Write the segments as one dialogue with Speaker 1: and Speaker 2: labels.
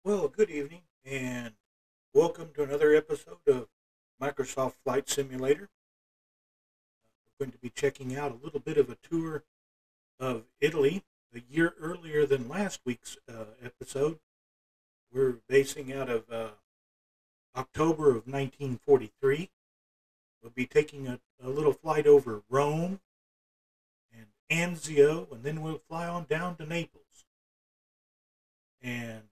Speaker 1: Well, good evening, and welcome to another episode of Microsoft Flight Simulator. We're going to be checking out a little bit of a tour of Italy a year earlier than last week's episode. We're basing out of October of 1943. We'll be taking a little flight over Rome and Anzio, and then we'll fly on down to Naples. And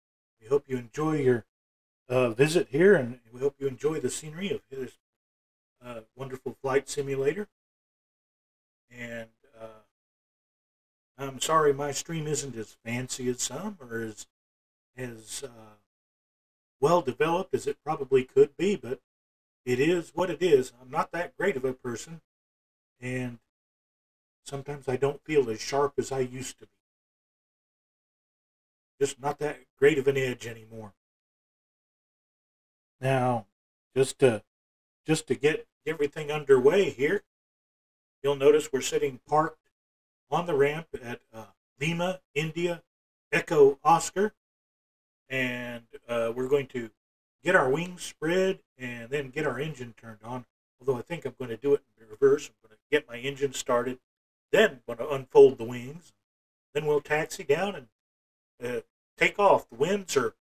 Speaker 1: we hope you enjoy your visit here, and we hope you enjoy the scenery of this wonderful flight simulator. And I'm sorry my stream isn't as fancy as some, or as well developed as it probably could be, but it is what it is. I'm not that great of a person, and sometimes I don't feel as sharp as I used to be. Just not that great of an edge anymore. Now, just to get everything underway here, you'll notice we're sitting parked on the ramp at Lima, India, Echo Oscar, and we're going to get our wings spread and then get our engine turned on. Although I think I'm going to do it in reverse. I'm going to get my engine started, then I'm going to unfold the wings. Then we'll taxi down and take off. The winds are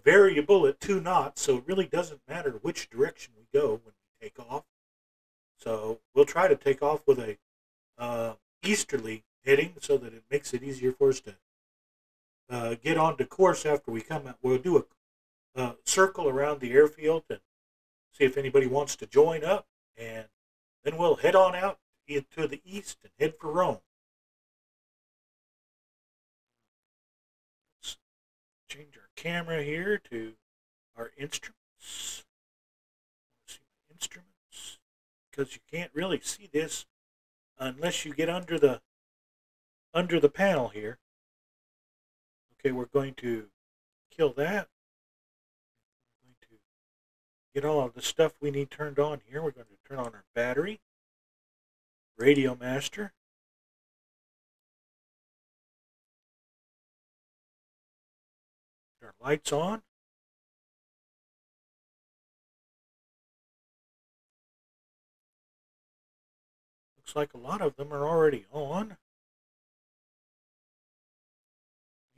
Speaker 1: variable at 2 knots, so it really doesn't matter which direction we go when we take off. So we'll try to take off with a easterly heading so that it makes it easier for us to get onto course after we come out. We'll do a circle around the airfield and see if anybody wants to join up, and then we'll head on out to the east and head for Rome. Let's change our camera here to our instruments. See my instruments, because you can't really see this unless you get under the panel here. Okay, we're going to kill that. We're going to get all of the stuff we need turned on here. We're going to turn on our battery, radio master. Our lights on. Looks like a lot of them are already on.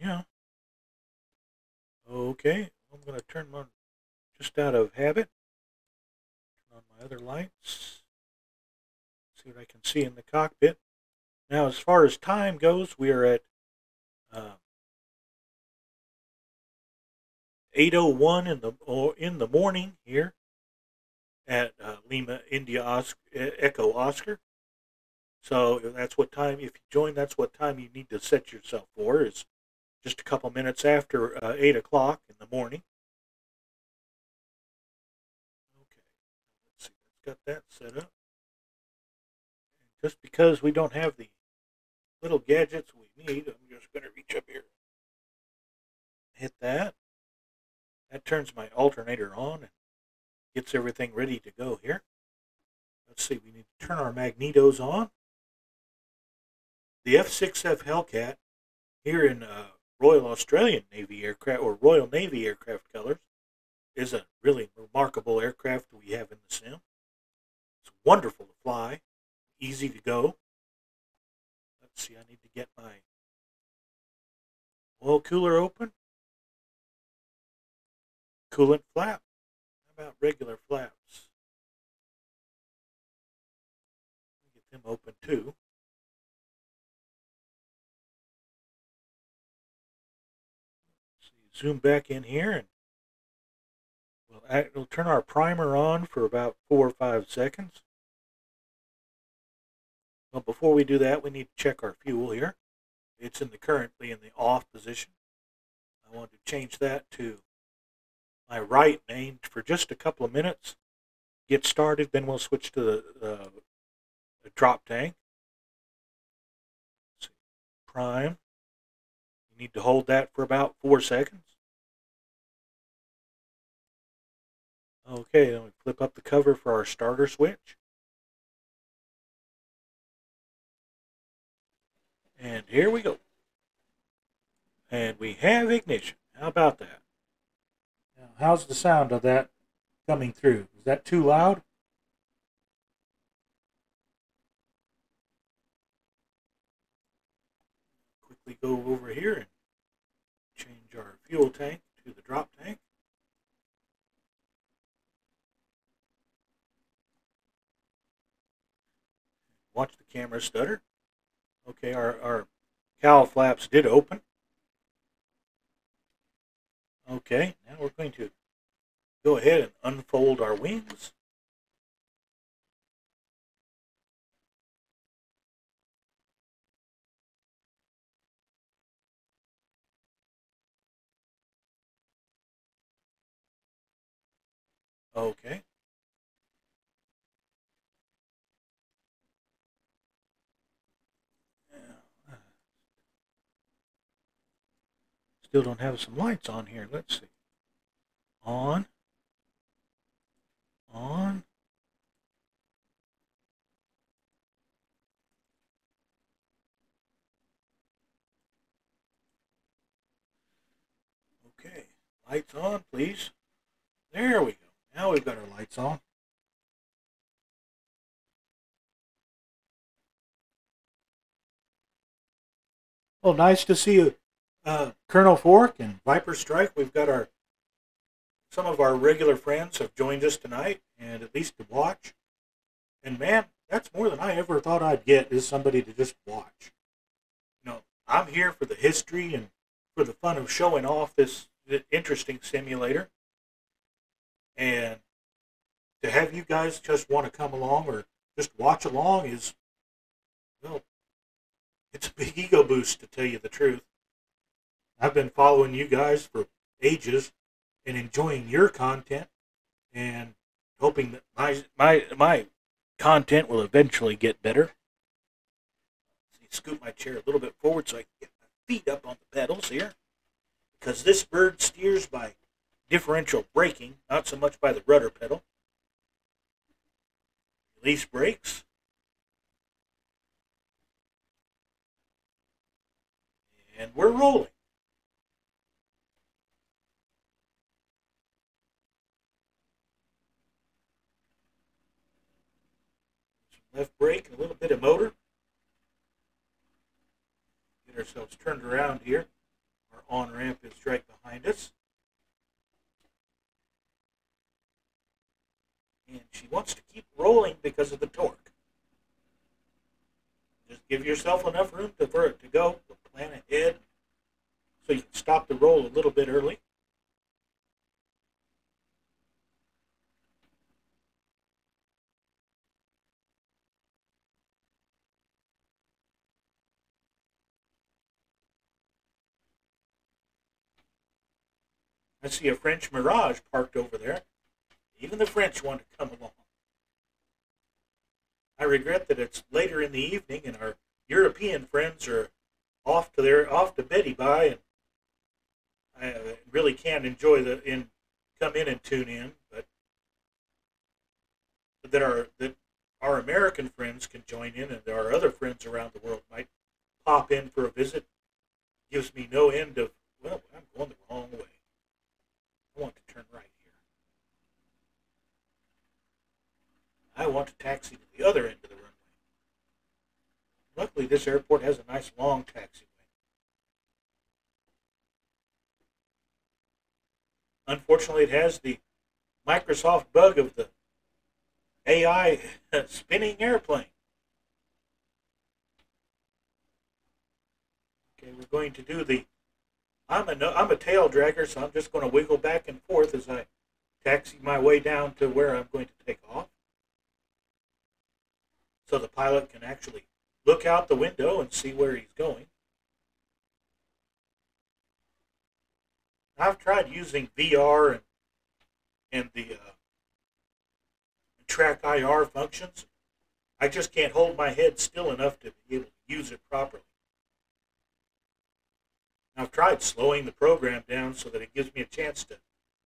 Speaker 1: Yeah. Okay, I'm going to turn them on just out of habit. Turn on my other lights. See what I can see in the cockpit. Now, as far as time goes, we are at 8:01 in the morning here at Lima, India, Echo Oscar. So that's what time, if you join, that's what time you need to set yourself for, is just a couple minutes after 8 o'clock in the morning. Okay, let's see, got that set up. And just because we don't have the little gadgets we need, I'm just going to reach up here, hit that. That turns my alternator on and gets everything ready to go here. Let's see, we need to turn our magnetos on. The F-6F Hellcat here in Royal Australian Navy aircraft, or Royal Navy aircraft colors, is a really remarkable aircraft we have in the sim. It's wonderful to fly, easy to go. Let's see, I need to get my oil cooler open. Coolant flap. How about regular flaps? Get them open too. Zoom back in here, and we'll turn our primer on for about 4 or 5 seconds. Well, before we do that, we need to check our fuel here. It's currently in the off position. I want to change that to my right main for just a couple of minutes. Get started, then we'll switch to the drop tank. Let's see. Prime. You need to hold that for about 4 seconds. Okay, then we flip up the cover for our starter switch. And here we go. And we have ignition. How about that? Now, how's the sound of that coming through? Is that too loud? Quickly go over here and change our fuel tank to the drop tank. Watch the camera stutter. Okay, our cowl flaps did open. Okay, now we're going to go ahead and unfold our wings. Okay. Still don't have some lights on here. Let's see. On. On. Okay. Lights on, please. There we go. Now we've got our lights on. Well, nice to see you, Colonel Fork and Viper Strike. We've got some of our regular friends have joined us tonight, and at least to watch. And man, that's more than I ever thought I'd get, is somebody to just watch. You know, I'm here for the history and for the fun of showing off this interesting simulator. And to have you guys just want to come along or just watch along is, well, it's a big ego boost, to tell you the truth. I've been following you guys for ages and enjoying your content and hoping that my content will eventually get better. Scoot my chair a little bit forward so I can get my feet up on the pedals here, because this bird steers by differential braking, not so much by the rudder pedal. Release brakes. And we're rolling. Some left brake and a little bit of motor. Get ourselves turned around here. Our on-ramp is right behind us. And she wants to keep rolling because of the torque. Just give yourself enough room for it to go. Plan ahead so you can stop the roll a little bit early. I see a French Mirage parked over there. Even the French want to come along. I regret that it's later in the evening and our European friends are off to Betty by, and I really can't enjoy come in and tune in, but that our American friends can join in, and our other friends around the world might pop in for a visit. Gives me no end of, well, I'm going the wrong way. I want to turn right here. I want to taxi to the other end of the runway. Luckily, this airport has a nice long taxiway. Unfortunately, it has the Microsoft bug of the AI spinning airplane. Okay, we're going to do I'm a tail dragger, so I'm just going to wiggle back and forth as I taxi my way down to where I'm going to take off, so the pilot can actually look out the window and see where he's going. I've tried using VR and the track IR functions. I just can't hold my head still enough to be able to use it properly. I've tried slowing the program down so that it gives me a chance to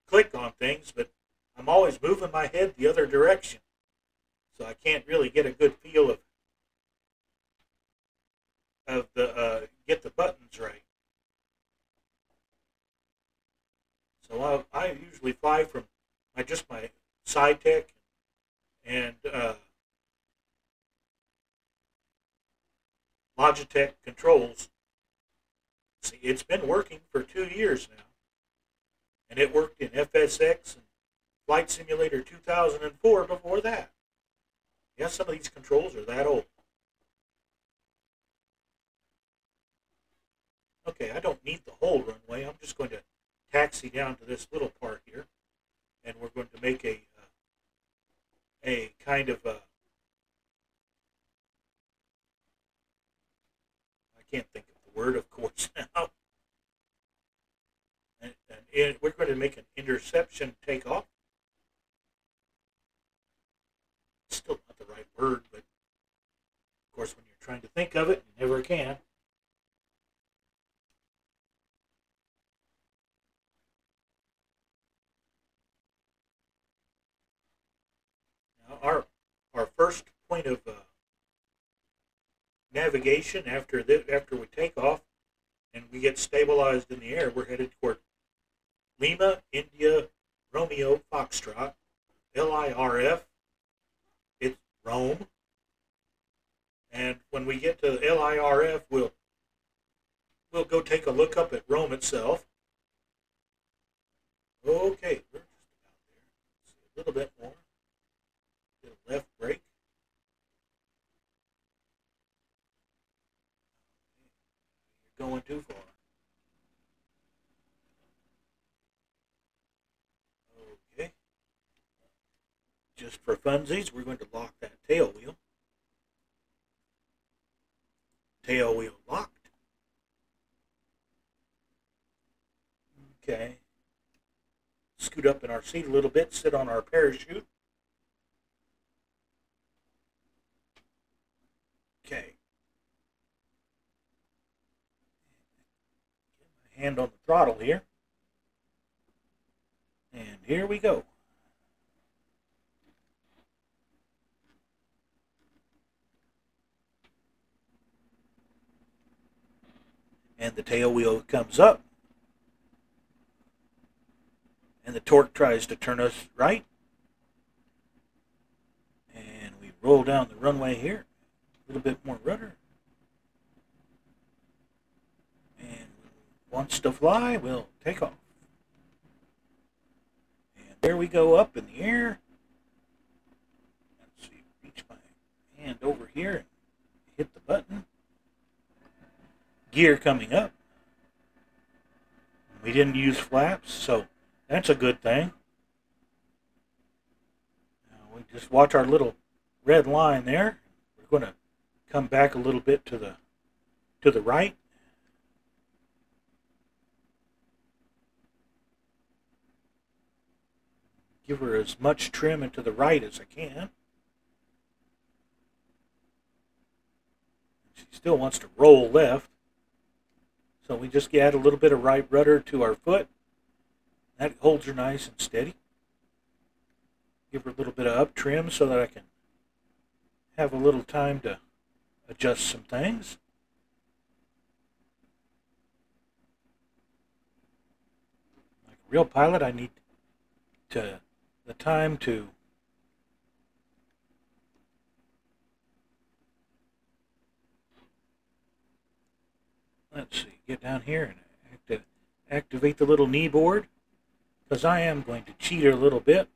Speaker 1: click on things, but I'm always moving my head the other direction, so I can't really get a good feel get the buttons right. So I usually fly from just my side tech and Logitech controls. See, it's been working for 2 years now, and it worked in FSX and Flight Simulator 2004 before that. Yeah, some of these controls are that old. Okay, I don't need the whole runway. I'm just going to taxi down to this little part here, and we're going to make a kind of a, I can't think of the word, of course, now. And we're going to make an interception takeoff. Still not the right word, but of course when you're trying to think of it, you never can. Now our first point of navigation after we take off and we get stabilized in the air, we're headed toward Lima, India, Romeo, Foxtrot, LIRF. It's Rome. And when we get to LIRF, we'll go take a look up at Rome itself. Okay, we're just about there. Let's see, a little bit more. Get a left brake. You're going too far. Okay. Just for funsies, we're going to lock that tail wheel. Tail wheel locked. Okay. Scoot up in our seat a little bit, sit on our parachute. Okay. Get my hand on the throttle here. And here we go. And the tail wheel comes up. And the torque tries to turn us right. And we roll down the runway here. A little bit more rudder. And wants to fly, we'll take off. And there we go up in the air. Let's see, reach my hand over here and hit the button. Gear coming up. We didn't use flaps, so that's a good thing. Now we just watch our little red line there. We're going to come back a little bit to the right. Give her as much trim and to the right as I can. She still wants to roll left. So we just add a little bit of right rudder to our foot. That holds her nice and steady. Give her a little bit of up trim so that I can have a little time to adjust some things. Like a real pilot, I need the time to let's see, get down here and activate the little knee board, because I am going to cheat her a little bit,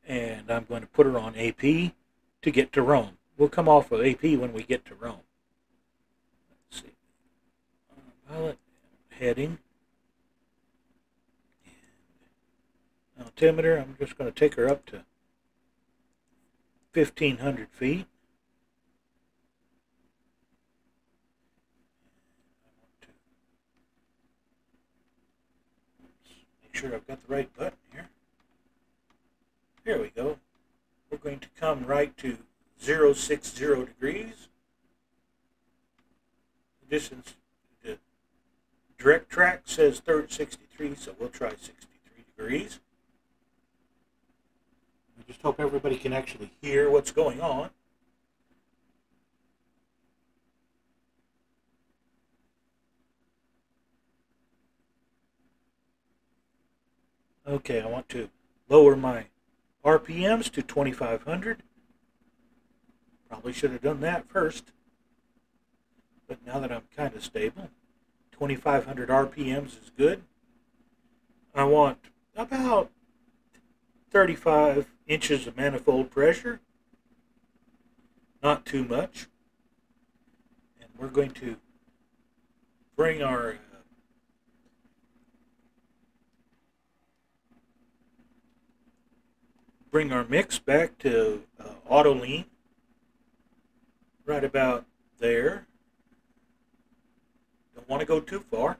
Speaker 1: and I'm going to put her on AP to get to Rome. We'll come off of AP when we get to Rome. Let's see, pilot heading. Altimeter, I'm just going to take her up to 1,500 feet. Make sure I've got the right button here. Here we go. We're going to come right to 060 degrees. The distance, the direct track says 63, so we'll try 63 degrees. I just hope everybody can actually hear what's going on. Okay, I want to lower my RPMs to 2500. Probably should have done that first. But now that I'm kind of stable, 2500 RPMs is good. I want about 35 inches of manifold pressure. Not too much. And we're going to bring our mix back to auto lean right about there. Don't want to go too far.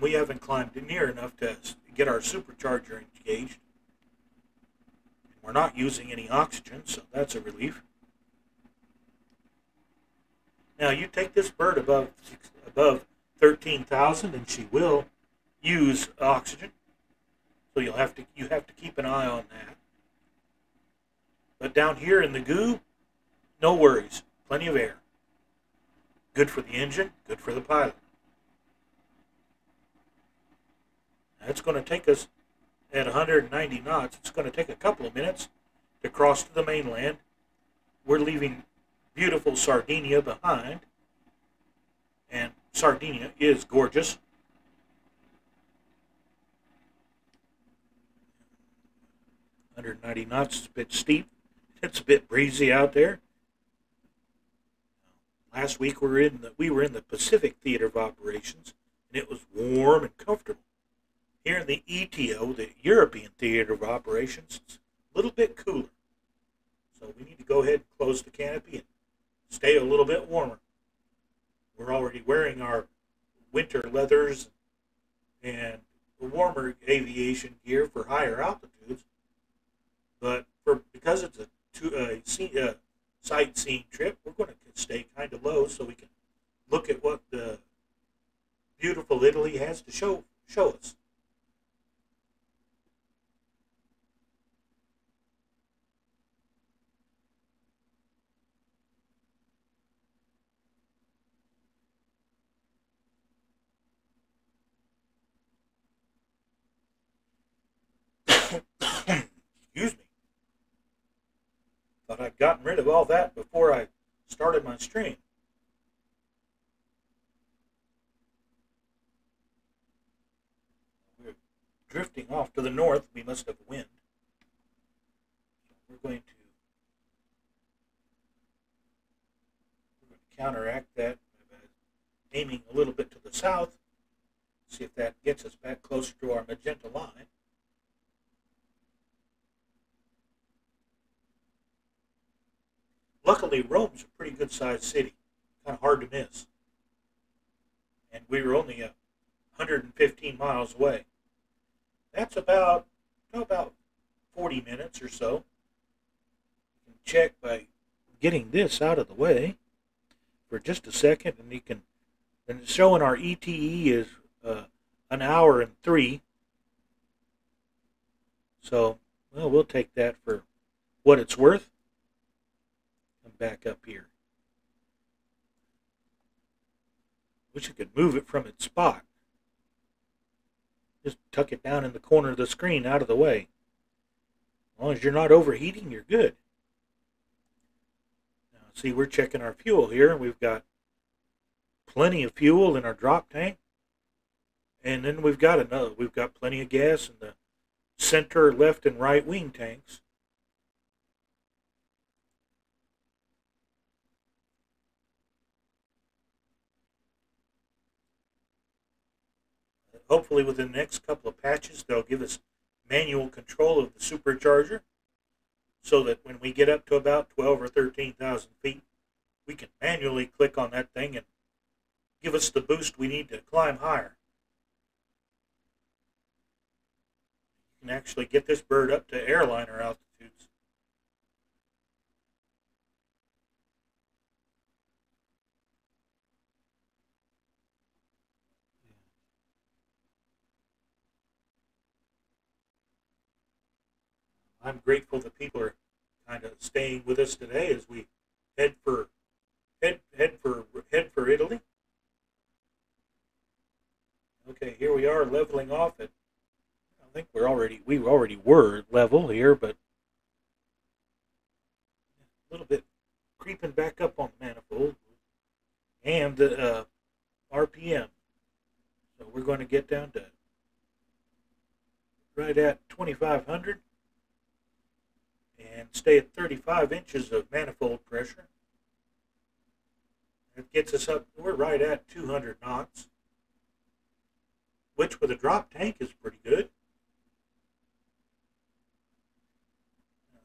Speaker 1: We haven't climbed near enough to get our supercharger engaged. We're not using any oxygen, so that's a relief. Now you take this bird above 13,000, and she will use oxygen. So you have to keep an eye on that. But down here in the goo, no worries. Plenty of air. Good for the engine, good for the pilot. That's going to take us at 190 knots. It's going to take a couple of minutes to cross to the mainland. We're leaving beautiful Sardinia behind. And Sardinia is gorgeous. Under 90 knots is a bit steep. It's a bit breezy out there. Last week we were in the Pacific Theater of Operations, and it was warm and comfortable. Here in the ETO, the European Theater of Operations, it's a little bit cooler. So we need to go ahead and close the canopy and stay a little bit warmer. We're already wearing our winter leathers and warmer aviation gear for higher altitudes. But because it's a sightseeing trip, we're going to stay kind of low so we can look at what the beautiful Italy has to show us. Excuse me. Thought I'd gotten rid of all that before I started my stream. We're drifting off to the north. We must have wind. We're going to counteract that by aiming a little bit to the south. See if that gets us back closer to our magenta line. Luckily, Rome's a pretty good-sized city, kind of hard to miss. And we were only 115 miles away. That's about 40 minutes or so. You can check by getting this out of the way for just a second, and it's showing our ETE is an hour and 3. So, well, we'll take that for what it's worth. Come back up here. Wish I could move it from its spot. Just tuck it down in the corner of the screen out of the way. As long as you're not overheating, you're good. Now, see, we're checking our fuel here, and we've got plenty of fuel in our drop tank. And then we've got plenty of gas in the center, left, and right wing tanks. Hopefully within the next couple of patches, they'll give us manual control of the supercharger so that when we get up to about 12 or 13,000 feet, we can manually click on that thing and give us the boost we need to climb higher. You can actually get this bird up to airliner altitudes. I'm grateful that people are kind of staying with us today as we head for Italy. Okay, here we are leveling off at already were level here, but a little bit creeping back up on the manifold and the RPM. So we're going to get down to right at 2,500 and stay at 35 inches of manifold pressure. That gets us up, we're right at 200 knots, which with a drop tank is pretty good.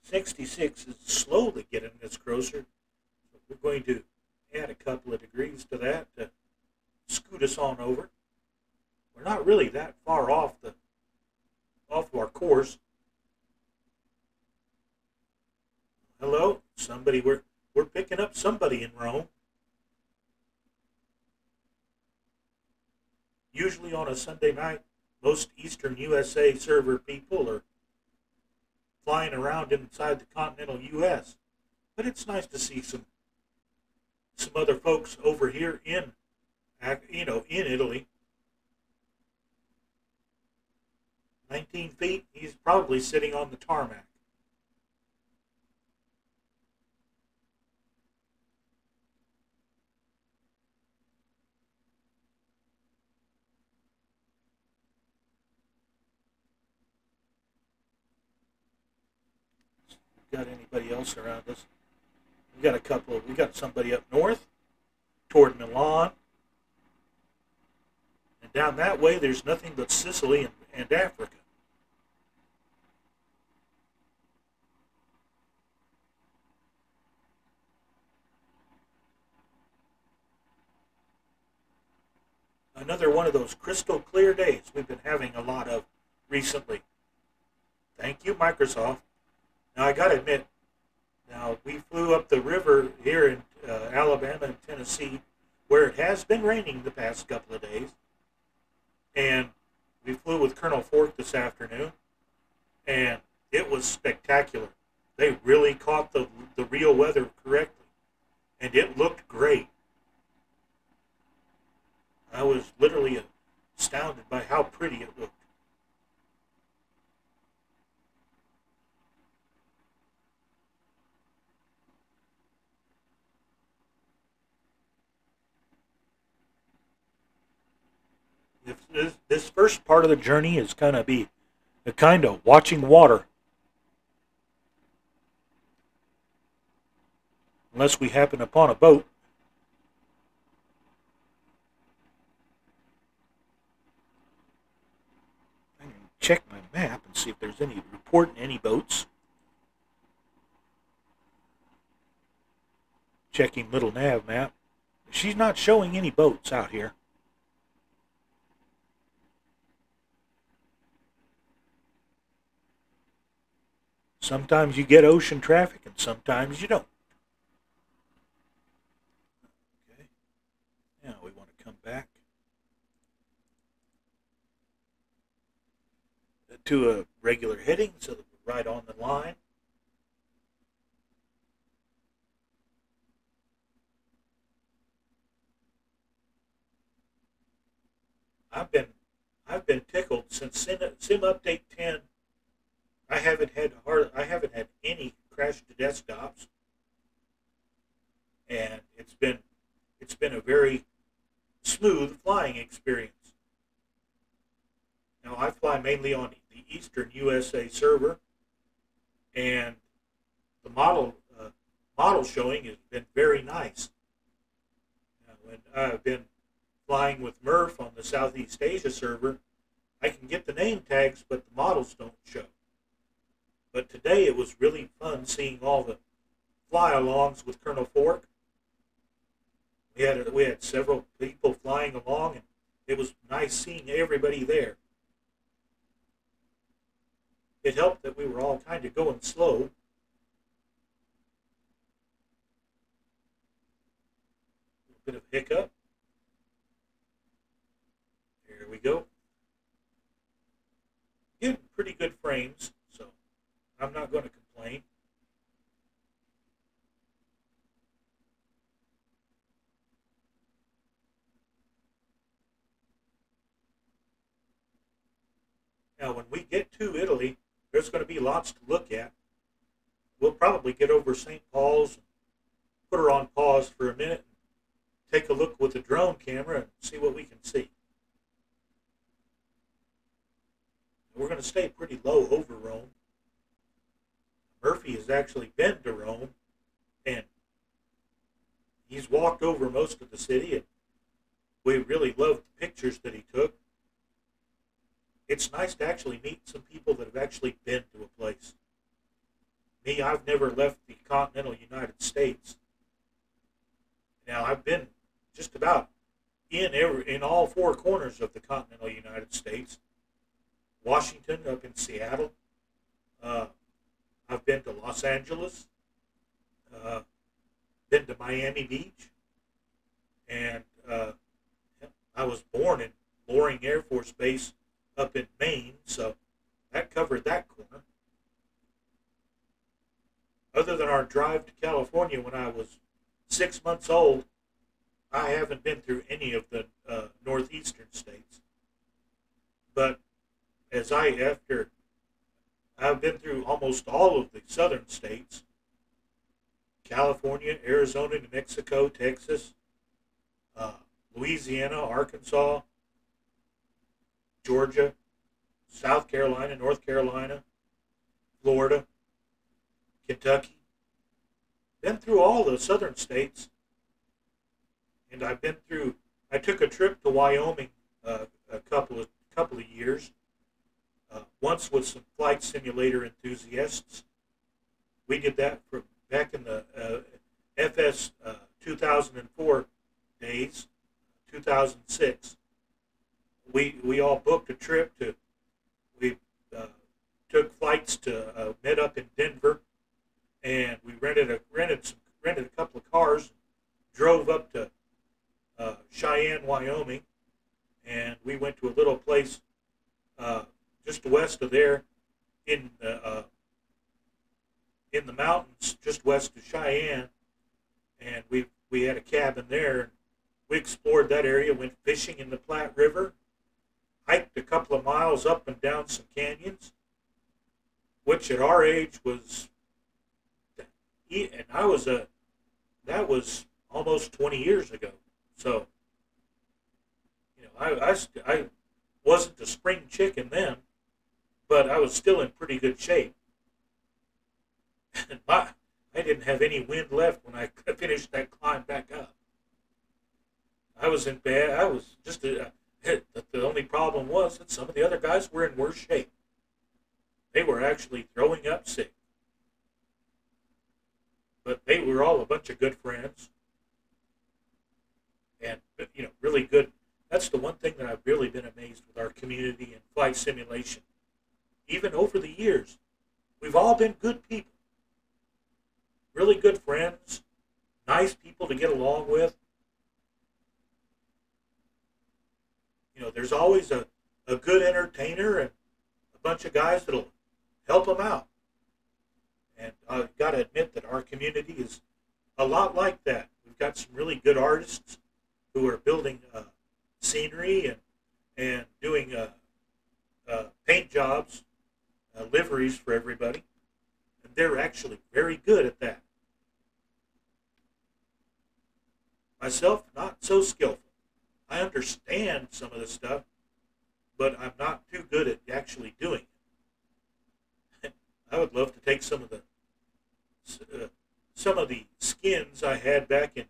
Speaker 1: 66 is slowly getting us closer. So we're going to add a couple of degrees to that to scoot us on over. We're not really that far off our course. Hello, somebody. We're picking up somebody in Rome. Usually on a Sunday night, most Eastern USA server people are flying around inside the continental U.S. But it's nice to see some other folks over here in Italy. 19 feet, he's probably sitting on the tarmac. Got anybody else around us? We got somebody up north toward Milan. And down that way there's nothing but Sicily and Africa. Another one of those crystal clear days we've been having a lot of recently. Thank you, Microsoft. Now, I got to admit, now we flew up the river here in Alabama and Tennessee, where it has been raining the past couple of days. And we flew with Colonel Fork this afternoon, and it was spectacular. They really caught the real weather correctly, and it looked great. I was literally astounded by how pretty it looked. This first part of the journey is going to be a kind of watching water. Unless we happen upon a boat. I can check my map and see if there's any reporting any boats. Checking little nav map. She's not showing any boats out here. Sometimes you get ocean traffic and sometimes you don't. Okay. Now we want to come back to a regular heading so that we're right on the line. I've been tickled since Sim Update 10. I haven't had any crash to desktops, and it's been a very smooth flying experience. Now I fly mainly on the Eastern USA server, and the model showing has been very nice. When I've been flying with Murph on the Southeast Asia server, I can get the name tags, but the models don't show. But today it was really fun seeing all the fly-alongs with Colonel Fork. We had several people flying along, and it was nice seeing everybody there. It helped that we were all kind of going slow. A bit of hiccup. There we go. Getting pretty good frames, so I'm not going to complain. Now, when we get to Italy, there's going to be lots to look at. We'll probably get over St. Paul's and put her on pause for a minute and take a look with the drone camera and see what we can see. We're going to stay pretty low over Rome. Murphy has actually been to Rome, and he's walked over most of the city, and we really loved the pictures that he took. It's nice to actually meet some people that have actually been to a place. Me, I've never left the continental United States. Now, I've been just about in all four corners of the continental United States. Washington, up in Seattle. I've been to Los Angeles. Been to Miami Beach. And I was born in Loring Air Force Base up in Maine, so that covered that corner. Other than our drive to California when I was 6 months old, I haven't been through any of the northeastern states. But I've been through almost all of the southern states: California, Arizona, New Mexico, Texas, Louisiana, Arkansas, Georgia, South Carolina, North Carolina, Florida, Kentucky. Been through all the southern states. And I took a trip to Wyoming a couple of years. Once with some flight simulator enthusiasts. We did that back in the FS 2004 days, 2006. We all booked a trip we took flights to met up in Denver, and we rented a couple of cars, drove up to Cheyenne, Wyoming, and we went to a little place just west of there in the mountains, just west of Cheyenne, and we had a cabin there. And we explored that area, went fishing in the Platte River, hiked a couple of miles up and down some canyons, which at our age was, and that was almost 20 years ago. So, I wasn't a spring chicken then, but I was still in pretty good shape. And I didn't have any wind left when I finished that climb back up. I was in bad. I was just the only problem was that some of the other guys were in worse shape. They were actually throwing up sick. But they were all a bunch of good friends. And, really good. That's the one thing that I've really been amazed with our community and flight simulation. Even over the years, we've all been good people. Really good friends. Nice people to get along with. There's always a good entertainer and a bunch of guys that'll help them out. And I've got to admit that our community is a lot like that. We've got some really good artists who are building scenery and doing paint jobs, liveries for everybody. And they're actually very good at that. Myself, not so skillful. I understand some of the stuff, but I'm not too good at actually doing it. I would love to take some of the skins I had back in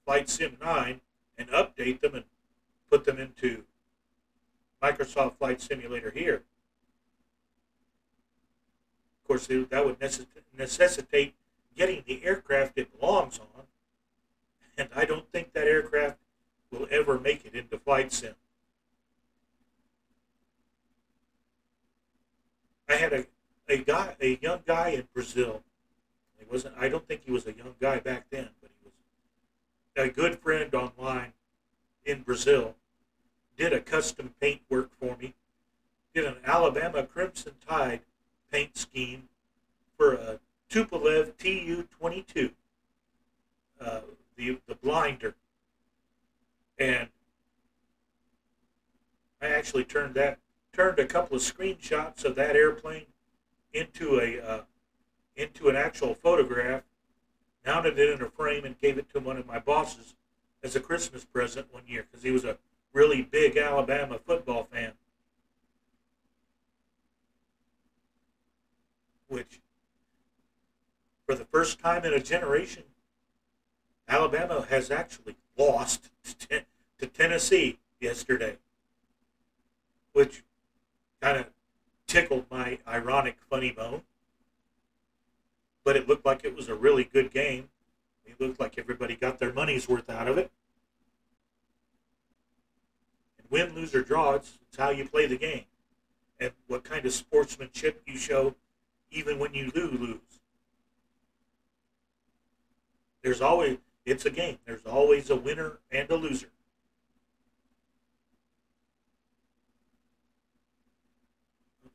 Speaker 1: Flight Sim 9 and update them and put them into Microsoft Flight Simulator here. Of course, that would necessitate getting the aircraft it belongs on, and I don't think that aircraft will ever make it into Flight Sim. I had a young guy in Brazil. I don't think he was a young guy back then, but he was a good friend online in Brazil. Did a custom paint work for me. Did an Alabama Crimson Tide paint scheme for a Tupolev Tu-22, the blinder. And I actually turned that turned a couple of screenshots of that airplane into an actual photograph, mounted it in a frame, and gave it to one of my bosses as a Christmas present one year because he was a really big Alabama football fan. Which, for the first time in a generation, Alabama has actually lost to Tennessee yesterday, which kind of tickled my ironic funny bone. But it looked like it was a really good game. It looked like everybody got their money's worth out of it. And win, lose, or draw, it's how you play the game. And what kind of sportsmanship you show even when you lose. It's a game. There's always a winner and a loser.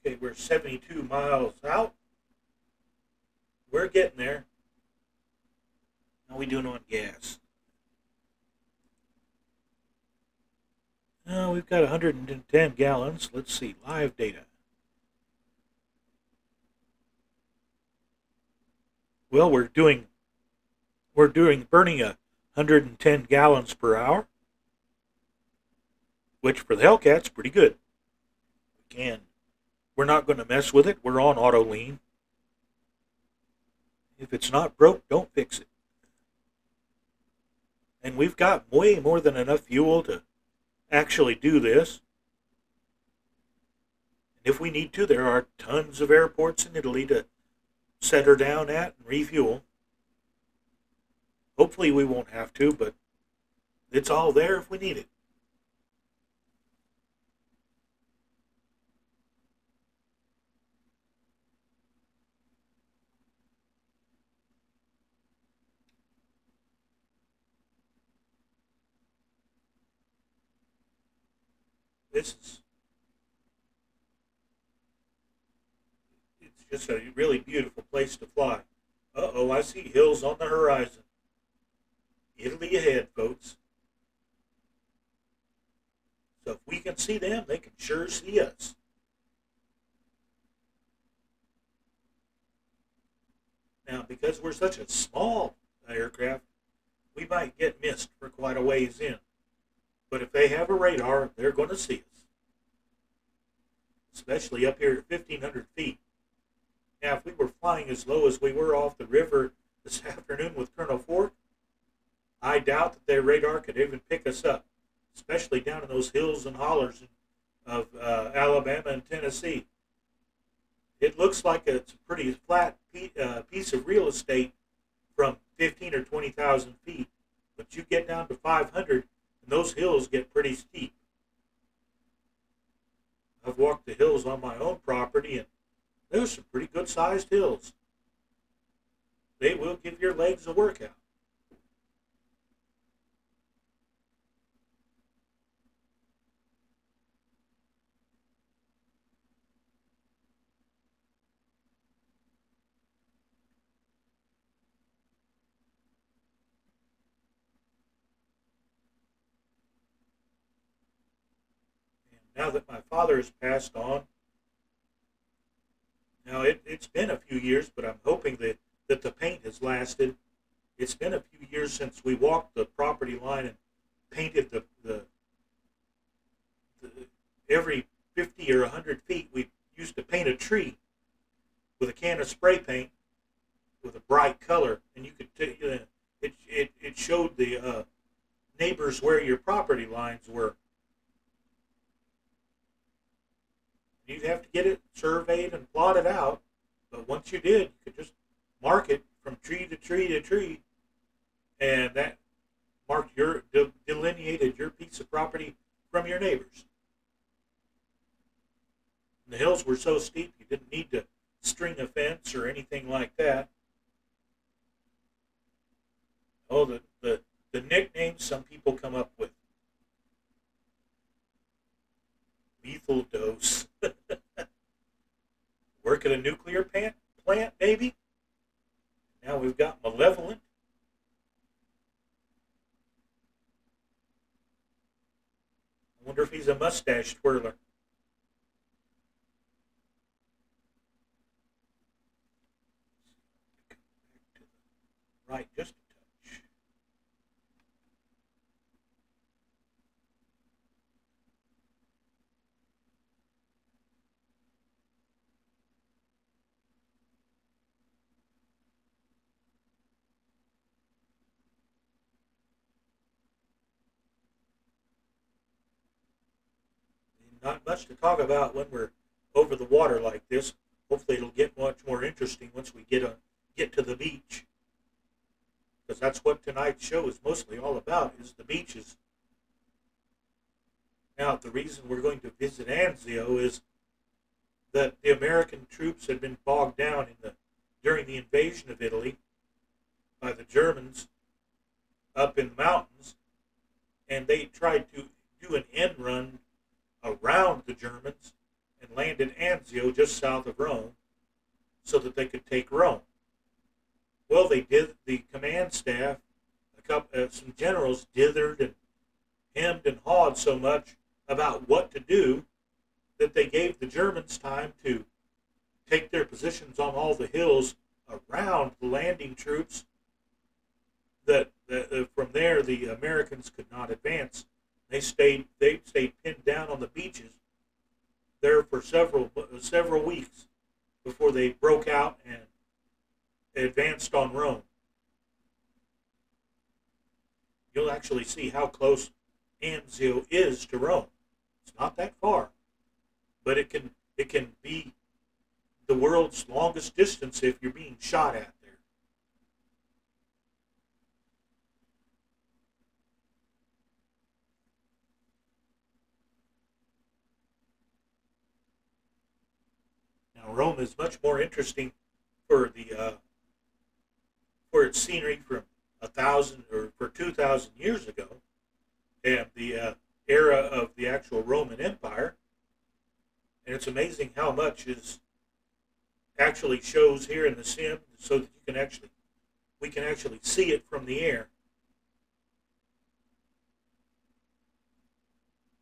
Speaker 1: Okay, we're 72 miles out. We're getting there. How are we doing on gas? We've got 110 gallons. Let's see, live data. Well, we're burning 110 gallons per hour, which for the Hellcat's pretty good. We're not going to mess with it. We're on auto lean. If it's not broke, don't fix it. And we've got way more than enough fuel to actually do this. And if we need to, there are tons of airports in Italy to set her down at and refuel. Hopefully we won't have to, but it's all there if we need it. It's just a really beautiful place to fly. Uh-oh, I see hills on the horizon. Italy ahead, folks. So if we can see them, they can sure see us. Now, because we're such a small aircraft, we might get missed for quite a ways in. But if they have a radar, they're going to see us. Especially up here at 1,500 feet. Now, if we were flying as low as we were off the river this afternoon with Colonel Ford, I doubt that their radar could even pick us up, especially down in those hills and hollers of Alabama and Tennessee. It looks like it's a pretty flat piece of real estate from 15 or 20,000 feet, but you get down to 500, and those hills get pretty steep. I've walked the hills on my own property, and there's some pretty good-sized hills. They will give your legs a workout. Now that my father has passed on, now it's been a few years, but I'm hoping that the paint has lasted. It's been a few years since we walked the property line and painted the every 50 or 100 feet. We used to paint a tree with a can of spray paint with a bright color, and you could it showed the neighbors where your property lines were. You'd have to get it surveyed and plotted out, but once you did, you could just mark it from tree to tree to tree, and that marked delineated your piece of property from your neighbors. And the hills were so steep you didn't need to string a fence or anything like that. Oh, the nicknames some people come up with. Lethal dose. Work at a nuclear plant, maybe? Now we've got malevolent. I wonder if he's a mustache twirler. right just a touch. Not much to talk about when we're over the water like this. Hopefully it'll get much more interesting once we get to the beach. Because that's what tonight's show is mostly all about, is the beaches. Now, the reason we're going to visit Anzio is that the American troops had been bogged down during the invasion of Italy by the Germans up in the mountains, and they tried to do an end run around the Germans and land in Anzio just south of Rome so that they could take Rome. Well, they did. The command staff, some generals dithered and hemmed and hawed so much about what to do that they gave the Germans time to take their positions on all the hills around the landing troops, that from there the Americans could not advance. They stayed pinned down on the beaches there for several weeks before they broke out and advanced on Rome. You'll actually see how close Anzio is to Rome. It's not that far, but it can be the world's longest distance if you're being shot at there. Now, Rome is much more interesting for its scenery from 1,000 or for 2,000 years ago, and the era of the actual Roman Empire. And it's amazing how much is actually shows here in the sim, so that we can actually see it from the air.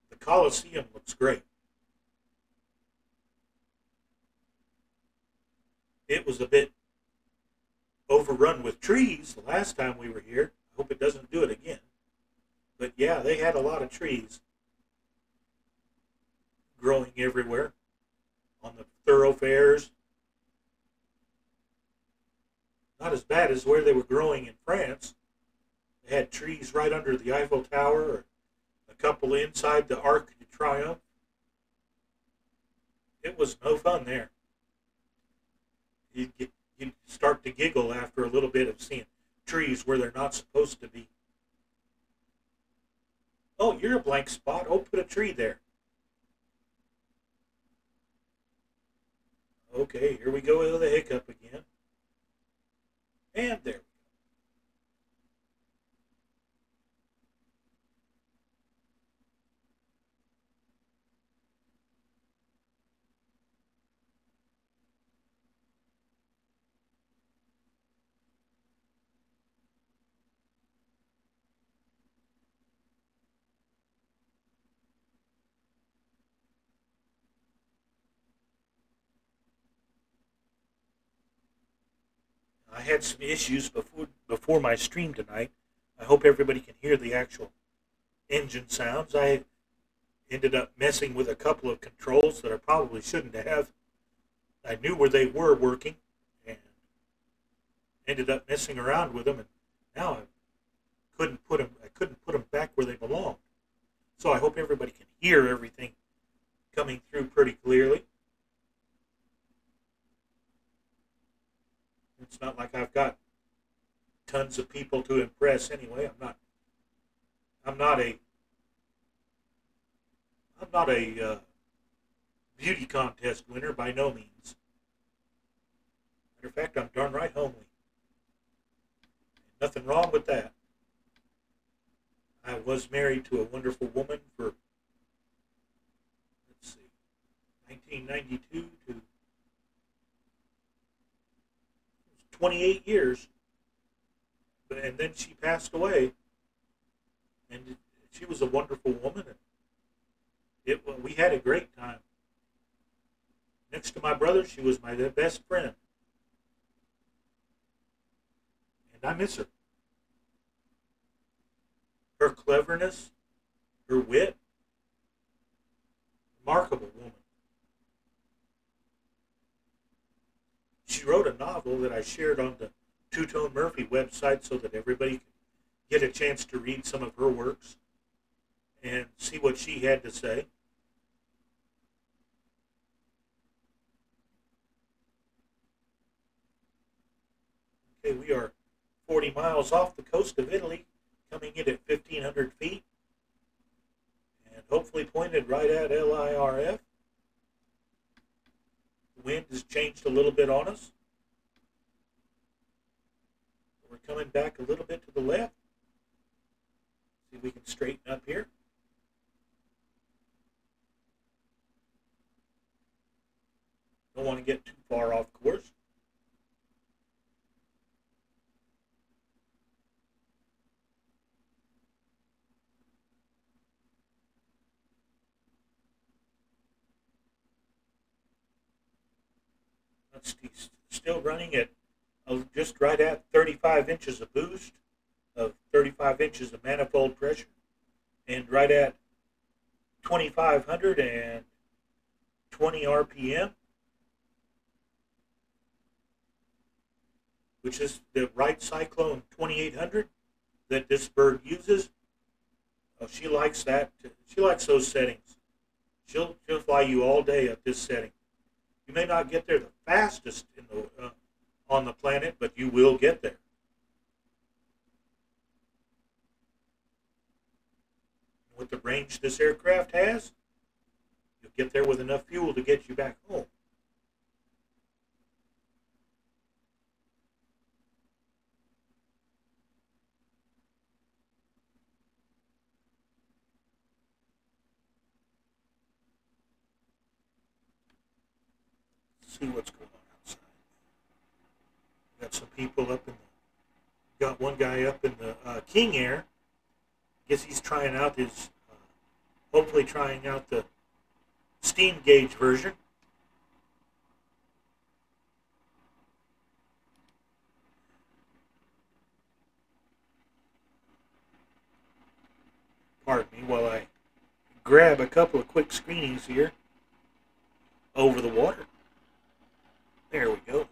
Speaker 1: The Colosseum looks great. It was a bit overrun with trees the last time we were here. I hope it doesn't do it again. But yeah, they had a lot of trees growing everywhere on the thoroughfares. Not as bad as where they were growing in France. They had trees right under the Eiffel Tower, or a couple inside the Arc de Triomphe. It was no fun there. You'd start to giggle after a little bit of seeing trees where they're not supposed to be. Oh, you're a blank spot. Oh, put a tree there. Okay, here we go with a hiccup again. And there we go. I had some issues before my stream tonight. I hope everybody can hear the actual engine sounds. I ended up messing with a couple of controls that I probably shouldn't have. I knew where they were working and ended up messing around with them, and now I couldn't put them back where they belonged. So I hope everybody can hear everything coming through pretty clearly. It's not like I've got tons of people to impress anyway. I'm not a beauty contest winner by no means. Matter of fact, I'm darn right homely. Nothing wrong with that. I was married to a wonderful woman for, 1992 to 28 years. And then she passed away. And she was a wonderful woman. And we had a great time. Next to my brother, she was my best friend. and I miss her. Her cleverness, her wit, remarkable woman. She wrote a novel that I shared on the Two-Tone Murphy website so that everybody could get a chance to read some of her works and see what she had to say. Okay, we are 40 miles off the coast of Italy, coming in at 1,500 feet, and hopefully pointed right at LIRF. The wind has changed a little bit on us. We're coming back a little bit to the left. See if we can straighten up here. Don't want to get too far off course. Still running at just right at 35 inches of boost, of 35 inches of manifold pressure, and right at 2,520 RPM, which is the Wright Cyclone 2800 that this bird uses. Oh, she likes that. She likes those settings. She'll fly you all day at this setting. You may not get there the fastest in the on the planet, but you will get there. With the range this aircraft has, you'll get there with enough fuel to get you back home. Let's see what's going on outside. Got some people up in the, got one guy up in the King Air. I guess he's trying out his, hopefully trying out the steam gauge version. Pardon me while I grab a couple of quick screenings here over the water. There we go.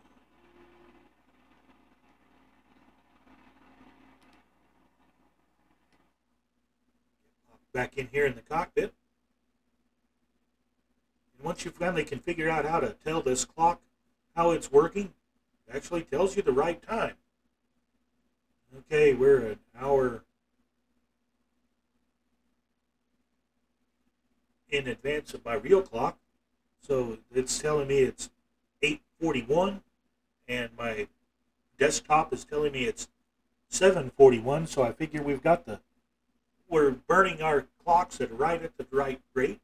Speaker 1: Back in here in the cockpit. And once you finally can figure out how to tell this clock how it's working, it actually tells you the right time. Okay, we're an hour in advance of my real clock. So it's telling me it's 8:41, and my desktop is telling me it's 7:41. So I figure we're burning our clocks at the right rate,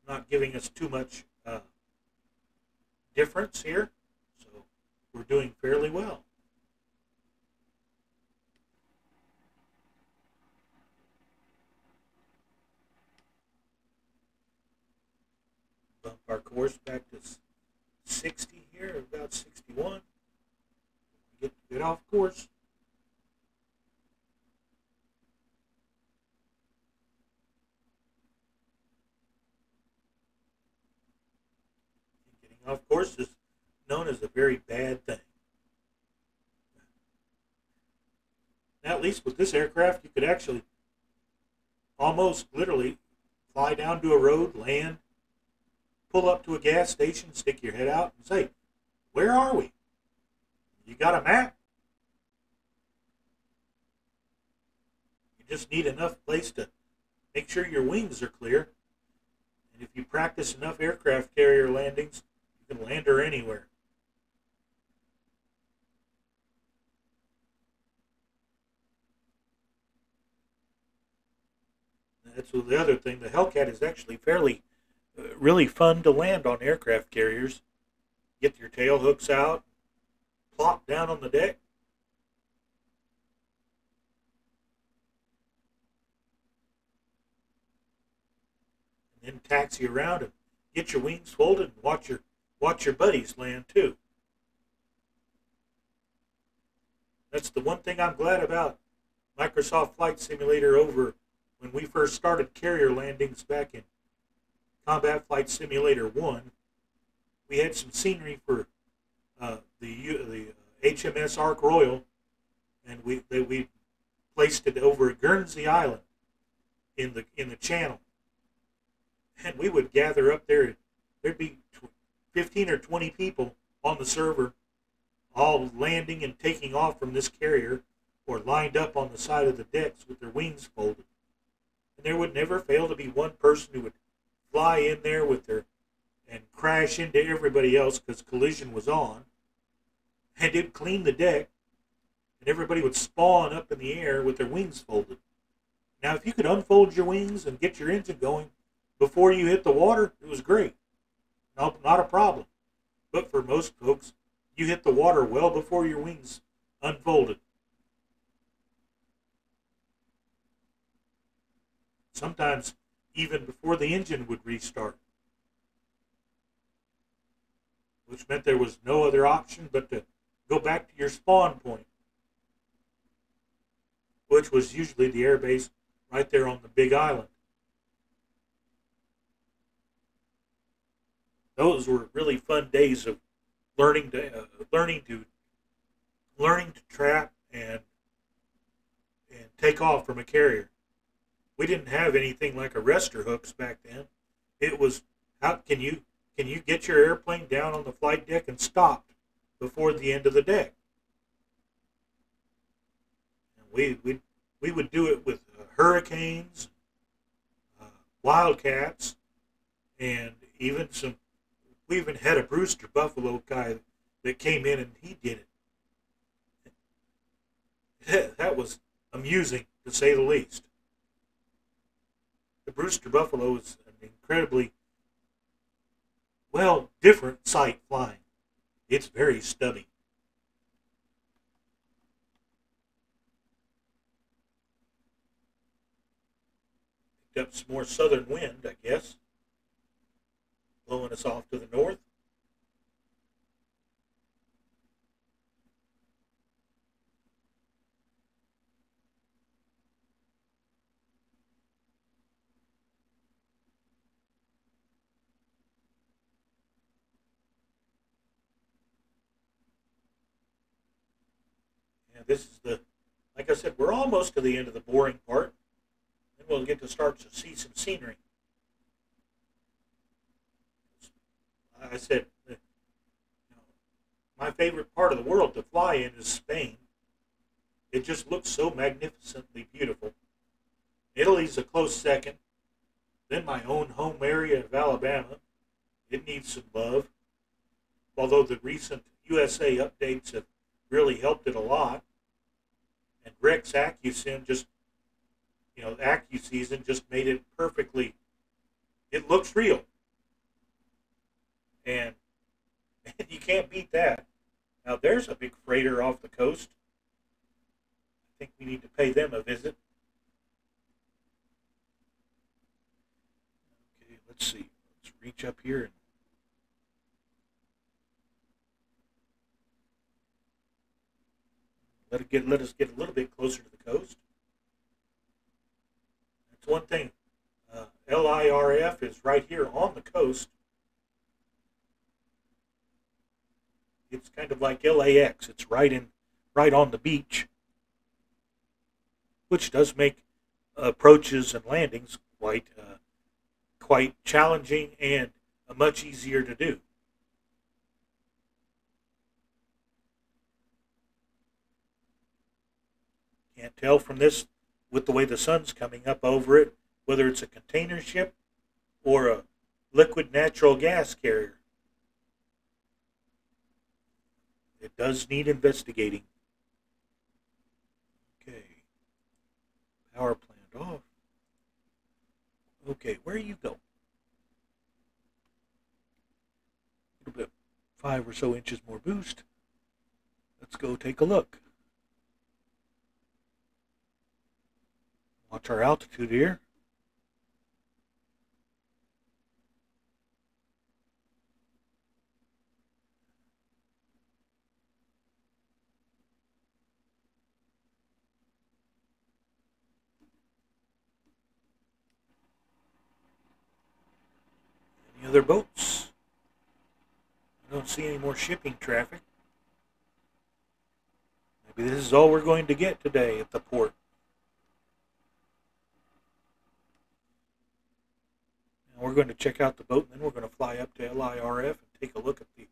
Speaker 1: not giving us too much difference here. So we're doing fairly well. Bump our course back to 60 here, about 61. Get off course. Getting off course is known as a very bad thing. Now, at least with this aircraft, you could actually almost literally fly down to a road, land, pull up to a gas station, stick your head out, and say, "Where are we? You got a map?" You just need enough place to make sure your wings are clear. And if you practice enough aircraft carrier landings, you can land her anywhere. That's the other thing. The Hellcat is actually really fun to land on aircraft carriers. Get your tail hooks out, plop down on the deck. And then taxi around and get your wings folded and watch your buddies land too. That's the one thing I'm glad about Microsoft Flight Simulator over when we first started carrier landings back in Combat Flight Simulator 1. We had some scenery for the HMS Ark Royal, and we placed it over Guernsey Island in the channel, and we would gather up there. There'd be 15 or 20 people on the server, all landing and taking off from this carrier, or lined up on the side of the decks with their wings folded. And there would never fail to be one person who would fly in there with their and crash into everybody else because collision was on, and it'd clean the deck, and everybody would spawn up in the air with their wings folded. Now, if you could unfold your wings and get your engine going before you hit the water, it was great. No, not a problem. But for most folks, you hit the water well before your wings unfolded. Sometimes even before the engine would restart, which meant there was no other option but to go back to your spawn point, which was usually the airbase right there on the big island. Those were really fun days of learning to trap and take off from a carrier. We didn't have anything like arrestor hooks back then. It was, how can you get your airplane down on the flight deck and stop before the end of the deck? And we would do it with hurricanes, wildcats, and even we even had a Brewster Buffalo guy that came in and he did it. That was amusing, to say the least. The Brewster Buffalo is an incredibly, well, different sight flying. It's very stubby. Picked up some more southern wind, I guess, blowing us off to the north. And this is like I said, we're almost to the end of the boring part. Then we'll get to start to see some scenery. I said, my favorite part of the world to fly in is Spain. It just looks so magnificently beautiful. Italy's a close second. Then my own home area of Alabama. It needs some love. Although the recent USA updates have really helped it a lot. And Rex AccuSim AccuSeason just made it perfectly. It looks real. And you can't beat that. Now there's a big freighter off the coast. I think we need to pay them a visit. Okay, let's see. Let's reach up here and let us get a little bit closer to the coast. That's one thing. LIRF is right here on the coast. It's kind of like LAX. It's right on the beach, which does make approaches and landings quite challenging and much easier to do. Can't tell from this, with the way the sun's coming up over it, whether it's a container ship or a liquid natural gas carrier. It does need investigating. Okay. Power plant off. Okay, where you go? A little bit, 5 or so inches more boost. Let's go take a look. Watch our altitude here. Any other boats? I don't see any more shipping traffic. Maybe this is all we're going to get today at the port. And we're going to check out the boat, and then we're going to fly up to LIRF and take a look at the...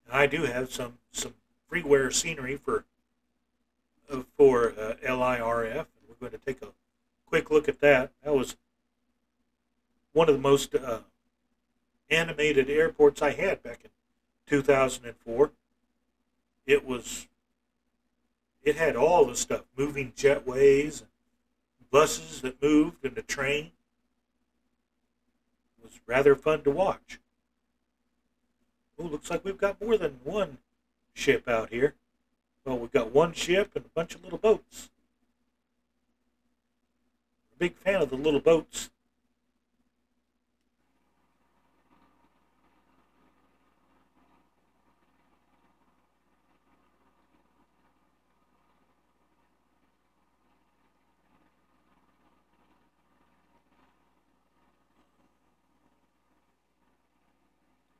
Speaker 1: And I do have some freeware scenery for LIRF. We're going to take a quick look at that. That was one of the most animated airports I had back in 2004. It had all the stuff, moving jetways, and buses that moved, and a train. It was rather fun to watch. Oh, looks like we've got more than one ship out here. Well, we've got one ship and a bunch of little boats. I'm a big fan of the little boats.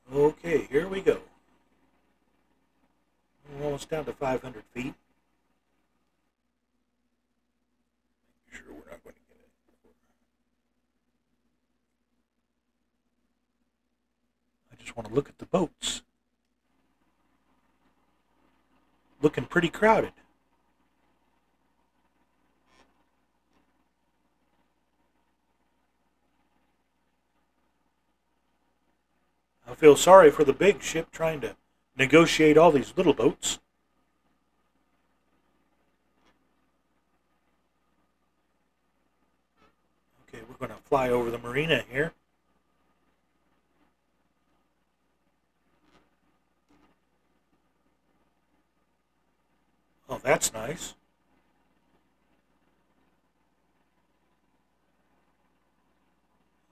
Speaker 1: Okay, here we go. We're almost down to 500 feet. Make sure we're not going to get it. I just want to look at the boats. Looking pretty crowded. I feel sorry for the big ship trying to negotiate all these little boats. Okay, we're going to fly over the marina here. Oh, that's nice.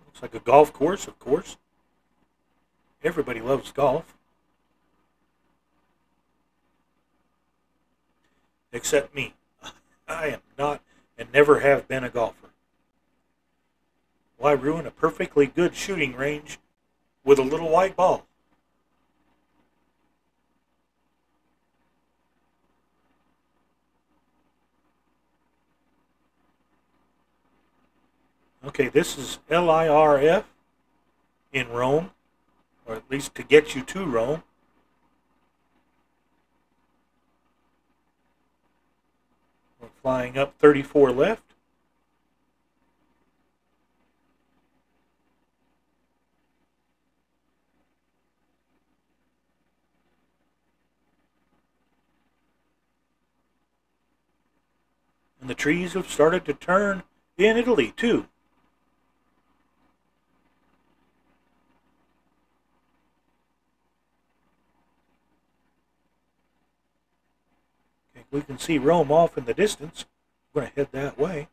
Speaker 1: Looks like a golf course, of course. Everybody loves golf. Except me. I am not and never have been a golfer. Why ruin a perfectly good shooting range with a little white ball? Okay, this is LIRF in Rome, or at least to get you to Rome. We're flying up 34 left. And the trees have started to turn in Italy, too. Okay, we can see Rome off in the distance. We're going to head that way.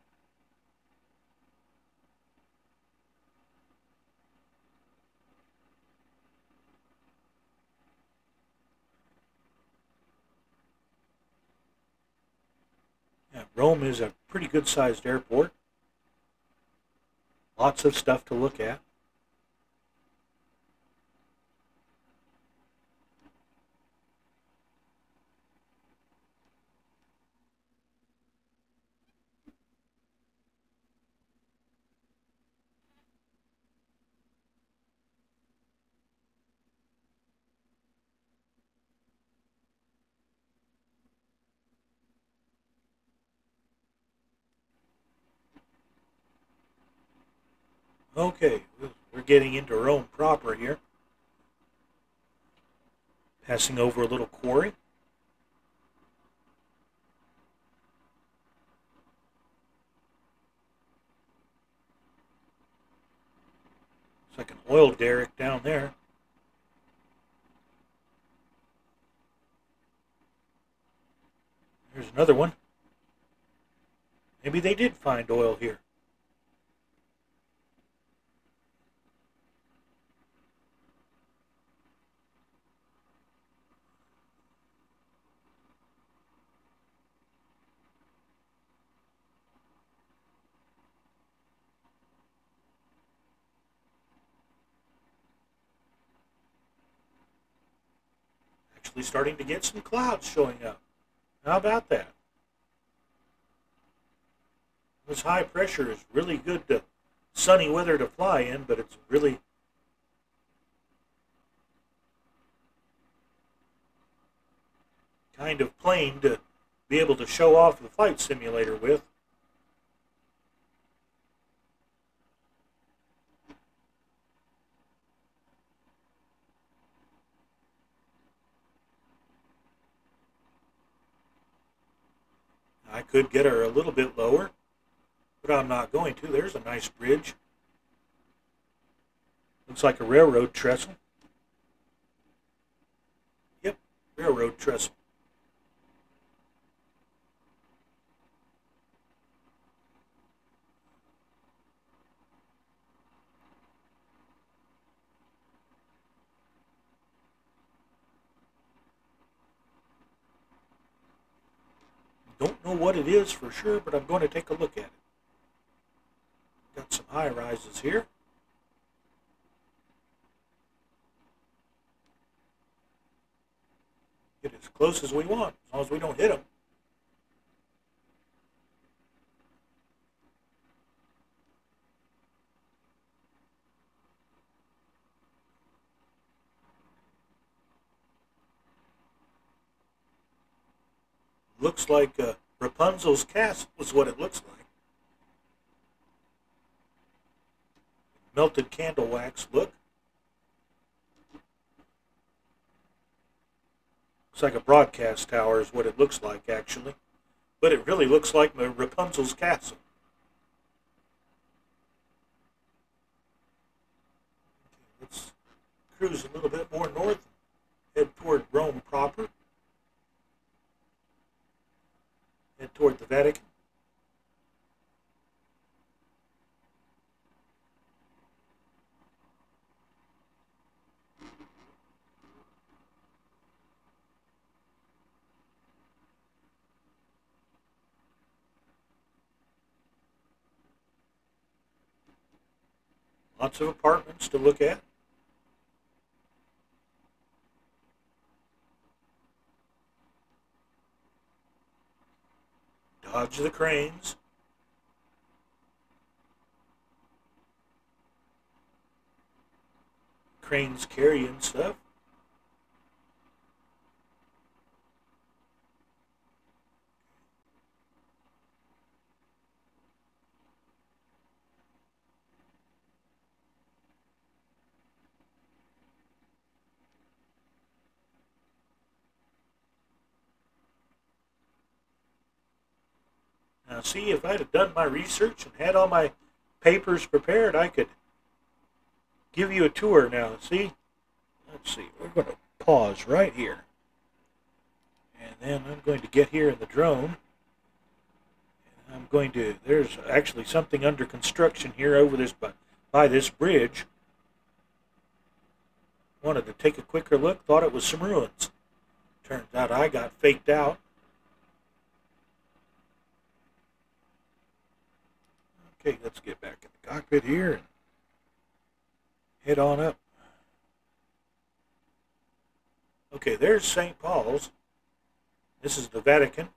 Speaker 1: Yeah, Rome is a pretty good-sized airport. Lots of stuff to look at. Okay, we're getting into Rome proper here. Passing over a little quarry. It's like an oil derrick down there. There's another one. Maybe they did find oil here. actually starting to get some clouds showing up. How about that? This high pressure is really good to sunny weather to fly in, but it's really kind of plain to be able to show off the flight simulator with. I could get her a little bit lower, but I'm not going to. There's a nice bridge. Looks like a railroad trestle. Yep, railroad trestle. Don't know what it is for sure, but I'm going to take a look at it. Got some high rises here. Get as close as we want, as long as we don't hit them. Looks like Rapunzel's castle is what it looks like. Melted candle wax look. Looks like a broadcast tower is what it looks like, actually. But it really looks like Rapunzel's castle. Okay, let's cruise a little bit more north. Head toward Rome proper. Head toward the Vatican. Lots of apartments to look at. Dodge the cranes. Cranes carrying stuff. Now see, if I'd have done my research and had all my papers prepared, I could give you a tour now. See? Let's see. We're going to pause right here. And then I'm going to get here in the drone. And I'm going to, there's actually something under construction here over this, by this bridge. Wanted to take a quicker look, thought it was some ruins. Turns out I got faked out. Okay, let's get back in the cockpit here and head on up. Okay, there's St. Paul's. This is the Vatican.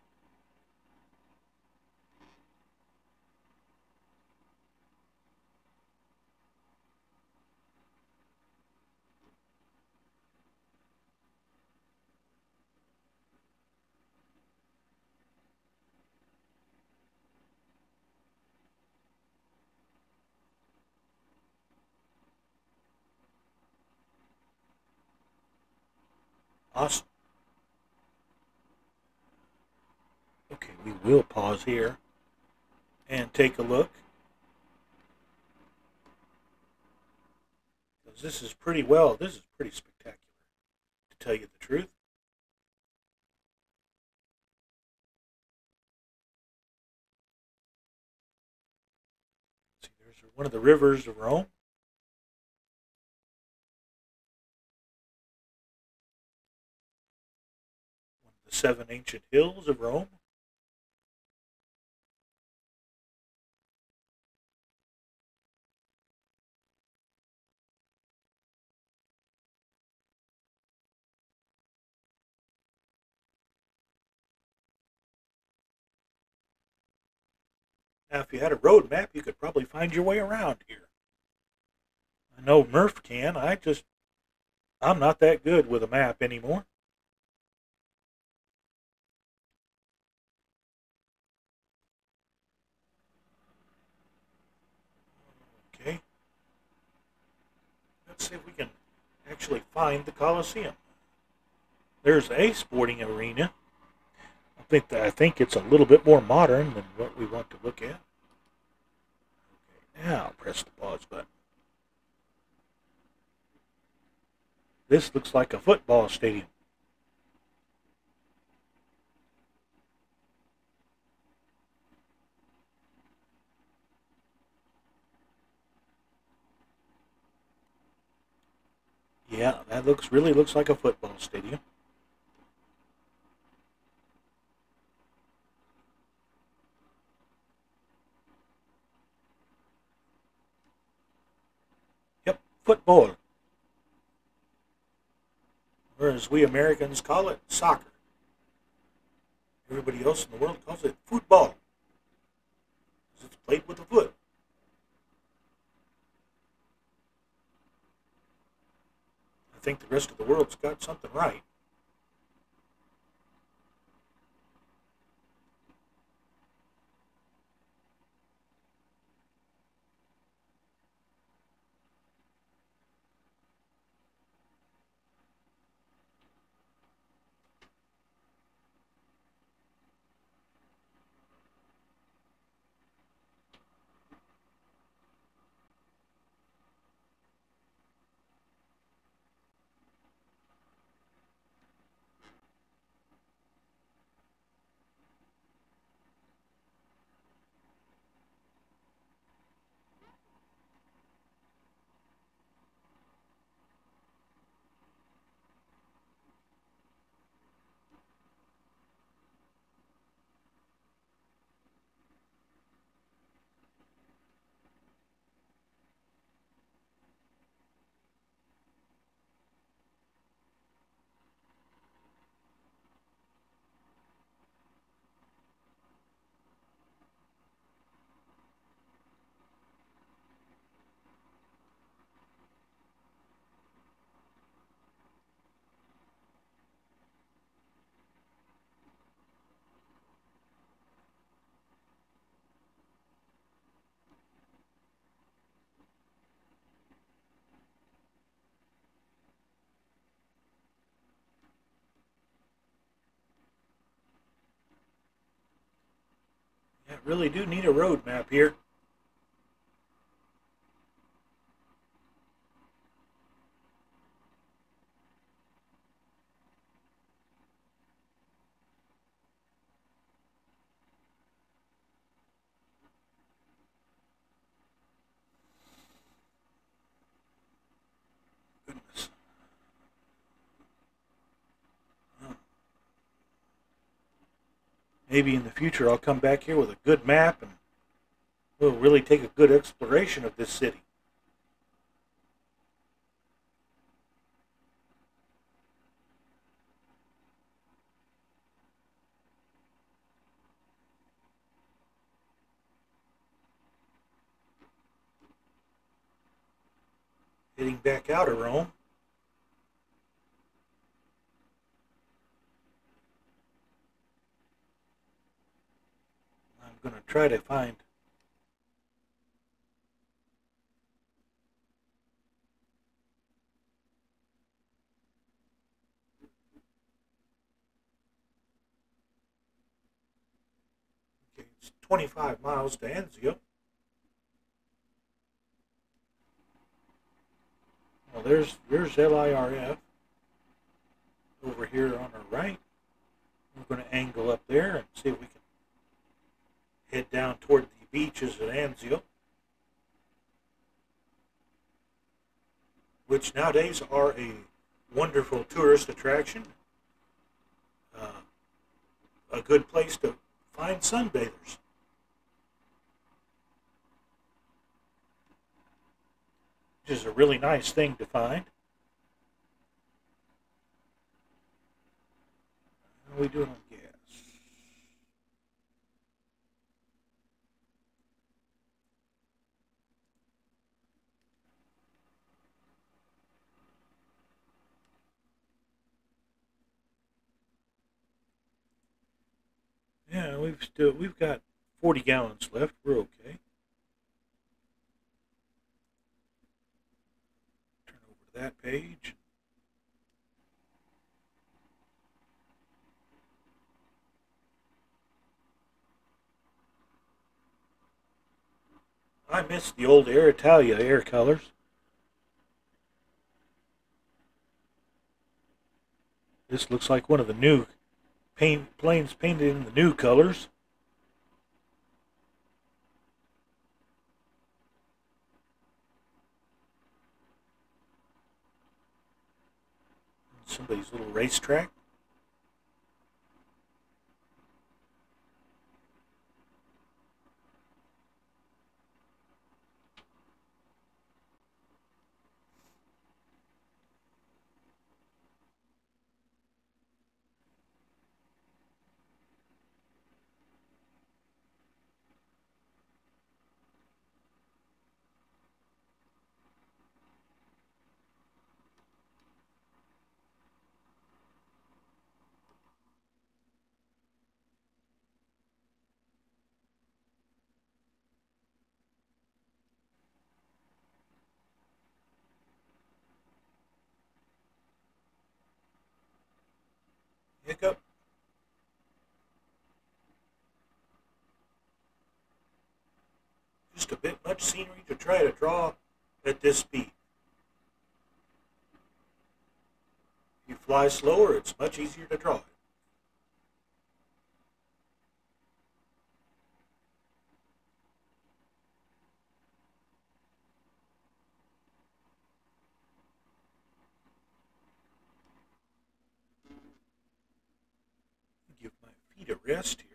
Speaker 1: Awesome. Okay, we will pause here and take a look. Because this is pretty spectacular, to tell you the truth. See, there's one of the rivers of Rome. One of the 7 ancient hills of Rome. Now, if you had a road map, you could probably find your way around here. I know Murph can. I'm not that good with a map anymore. Okay. Let's see if we can actually find the Coliseum. There's a sporting arena. I think it's a little bit more modern than what we want to look at. Okay, now press the pause button. This looks like a football stadium. Yeah, that really looks like a football stadium. Yep, football. Or as we Americans call it, soccer. Everybody else in the world calls it football, because it's played with a foot. I think the rest of the world's got something right. Yeah, really do need a road map here. Goodness. Well, maybe in the future I'll come back here with a good map and we'll really take a good exploration of this city. Heading back out of Rome. I'm going to try to find it's 25 miles to Anzio. Well, there's LIRF over here on our right. We're going to angle up there and see if we can head down toward the beaches at Anzio, which nowadays are a wonderful tourist attraction. A good place to find sunbathers. Which is a really nice thing to find. How are we doing on gas? We've got 40 gallons left. We're okay. Turn over to that page. I miss the old Air Italia air colors. This looks like one of the new planes painted in the new colors. Somebody's little racetrack. Hiccup. Just a bit much scenery to try to draw at this speed. If you fly slower, it's much easier to draw it. Give my feet a rest here.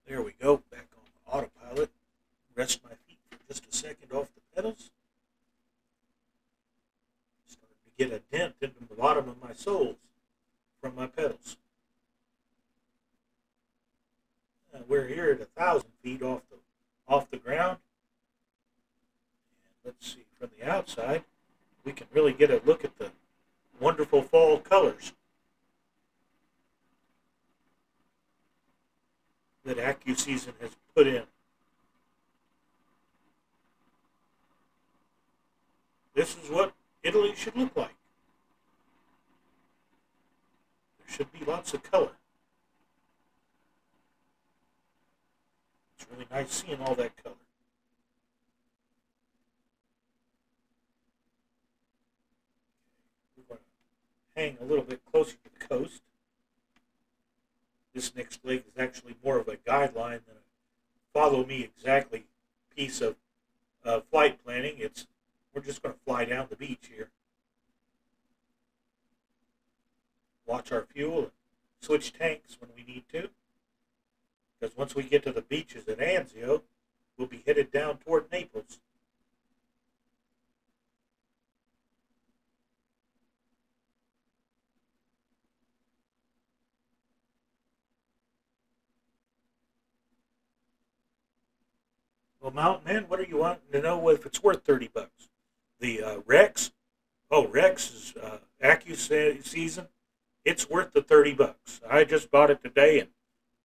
Speaker 1: There we go, back on autopilot. Rest my feet for just a second off the pedals. Starting to get a dent into the bottom of my soles from my pedals. We're here at 1,000 feet off the ground. And let's see, from the outside, we can really get a look at the wonderful fall colors that AccuSeason has put in. This is what Italy should look like. There should be lots of color. It's really nice seeing all that color. We're going to hang a little bit closer to the coast. This next leg is actually more of a guideline than a follow me exactly piece of flight planning. We're just going to fly down the beach here. Watch our fuel and switch tanks when we need to. Because once we get to the beaches at Anzio, we'll be headed down toward Naples. Well, Mountain Man, what are you wanting to know if it's worth $30? The Rex? Oh, Rex is AccuSeason. It's worth the $30. I just bought it today, and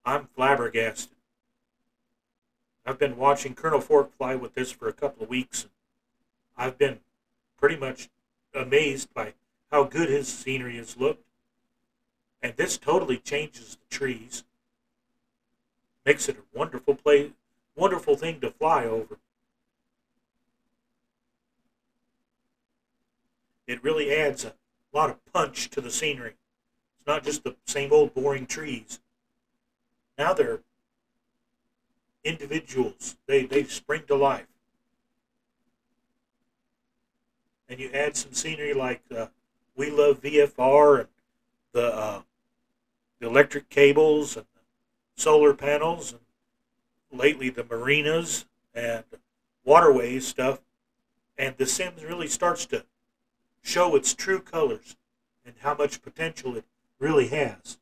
Speaker 1: I'm flabbergasted. I've been watching Colonel Fork fly with this for a couple of weeks, and I've been pretty much amazed by how good his scenery has looked. And this totally changes the trees. Makes it a wonderful thing to fly over. It really adds a lot of punch to the scenery. It's not just the same old boring trees. Now they're individuals. They spring to life. And you add some scenery like We Love VFR and the electric cables and the solar panels and lately the marinas and waterways stuff, and the Sims really starts to show its true colors and how much potential it really has.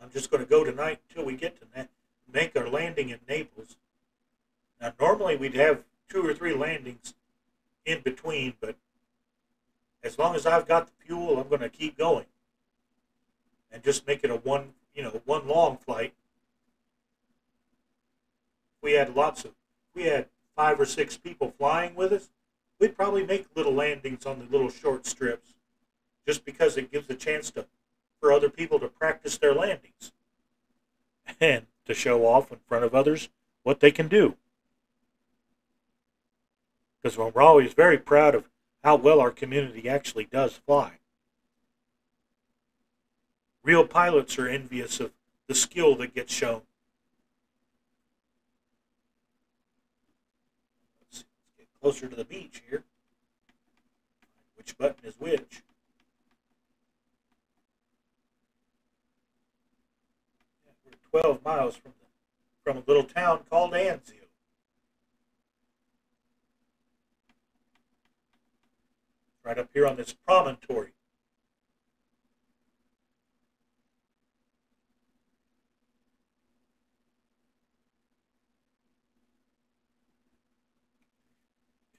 Speaker 1: I'm just going to go tonight until we get to make our landing in Naples. Now, normally we'd have 2 or 3 landings in between, but as long as I've got the fuel, I'm going to keep going and just make it a one long flight. We had 5 or 6 people flying with us, we'd probably make little landings on the little short strips, just because it gives a chance for other people to practice their landings and to show off in front of others what they can do. Because we're always very proud of how well our community actually does fly. Real pilots are envious of the skill that gets shown. Let's get closer to the beach here. Which button is which? We're 12 miles from a little town called Anzio. Right up here on this promontory.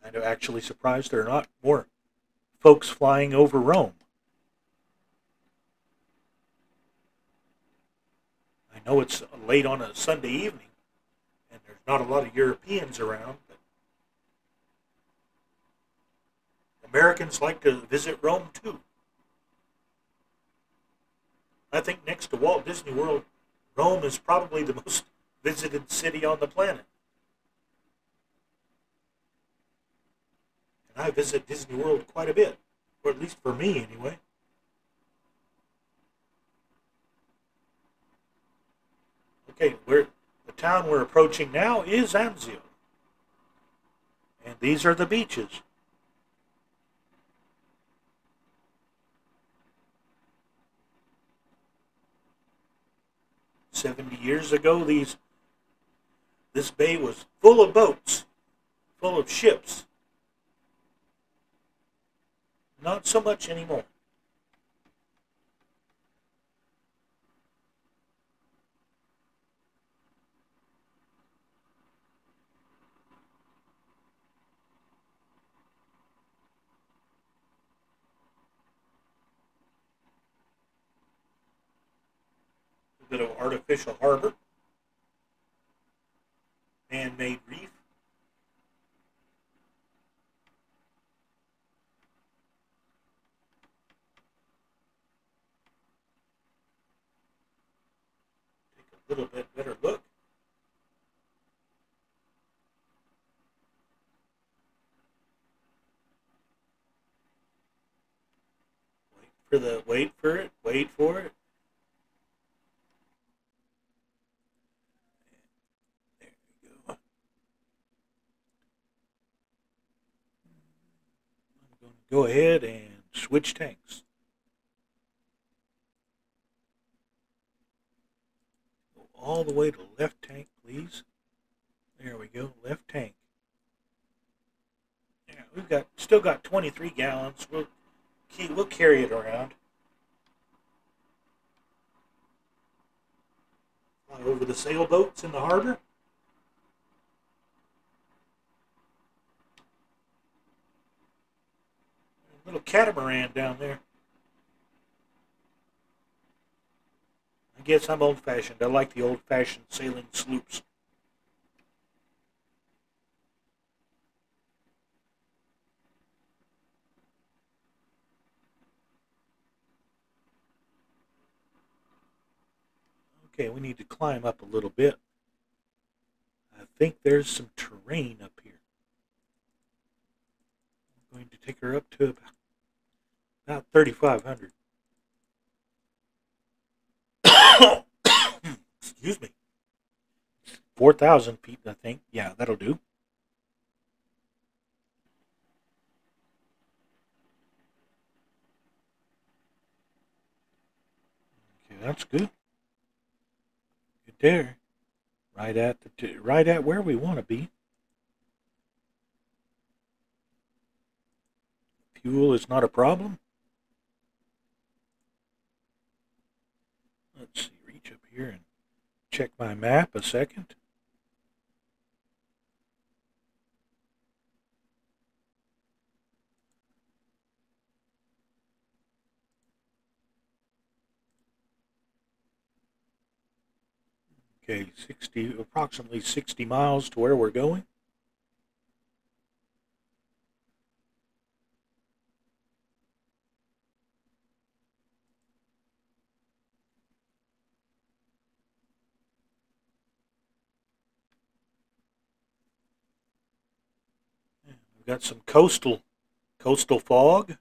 Speaker 1: Kind of actually surprised there are not more folks flying over Rome. I know it's late on a Sunday evening, and there's not a lot of Europeans around, but Americans like to visit Rome too. I think next to Walt Disney World, Rome is probably the most visited city on the planet. And I visit Disney World quite a bit, or at least for me anyway. Okay, the town we're approaching now is Anzio. And these are the beaches. "70 years ago, this bay was full of boats, full of ships. Not so much anymore." A bit of artificial harbor, man-made reef. Take a little bit better look. Wait for it. There we go. I'm going to go ahead and switch tanks. Go all the way to left tank, please. There we go, left tank. Yeah, we've still got 23 gallons. We'll carry it around. Fly over the sailboats in the harbor. A little catamaran down there. I guess I'm old-fashioned. I like the old-fashioned sailing sloops. Okay, we need to climb up a little bit. I think there's some terrain up here. I'm going to take her up to about 3,500. Excuse me. 4,000 feet, I think. Yeah, that'll do. Okay, that's good. Good there. Right at where we want to be. Fuel is not a problem. Let's see, reach up here and check my map a second. Okay, approximately 60 miles to where we're going. We've got some coastal fog.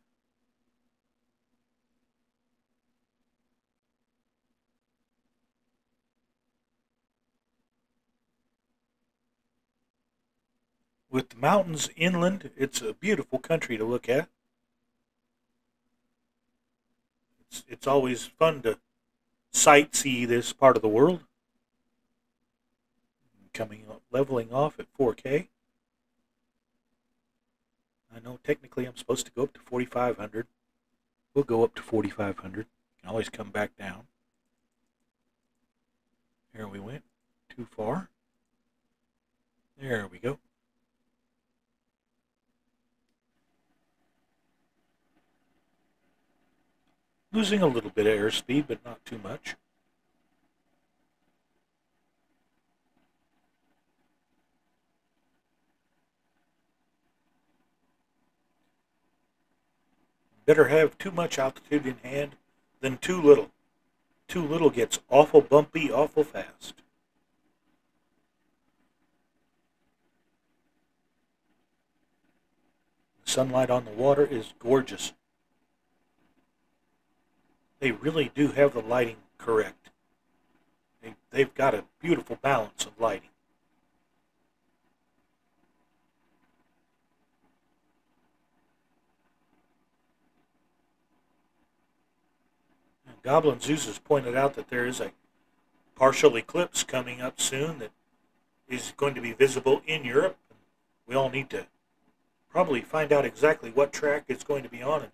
Speaker 1: With the mountains inland, it's a beautiful country to look at. It's always fun to sightsee this part of the world. Leveling off at 4K. I know technically I'm supposed to go up to 4,500. We'll go up to 4,500. Can always come back down. There we went. Too far. There we go. Losing a little bit of airspeed, but not too much. Better have too much altitude in hand than too little. Too little gets awful bumpy awful fast. The sunlight on the water is gorgeous. They really do have the lighting correct. They've got a beautiful balance of lighting. Goblin Zeus has pointed out that there is a partial eclipse coming up soon that is going to be visible in Europe. We all need to probably find out exactly what track it's going to be on and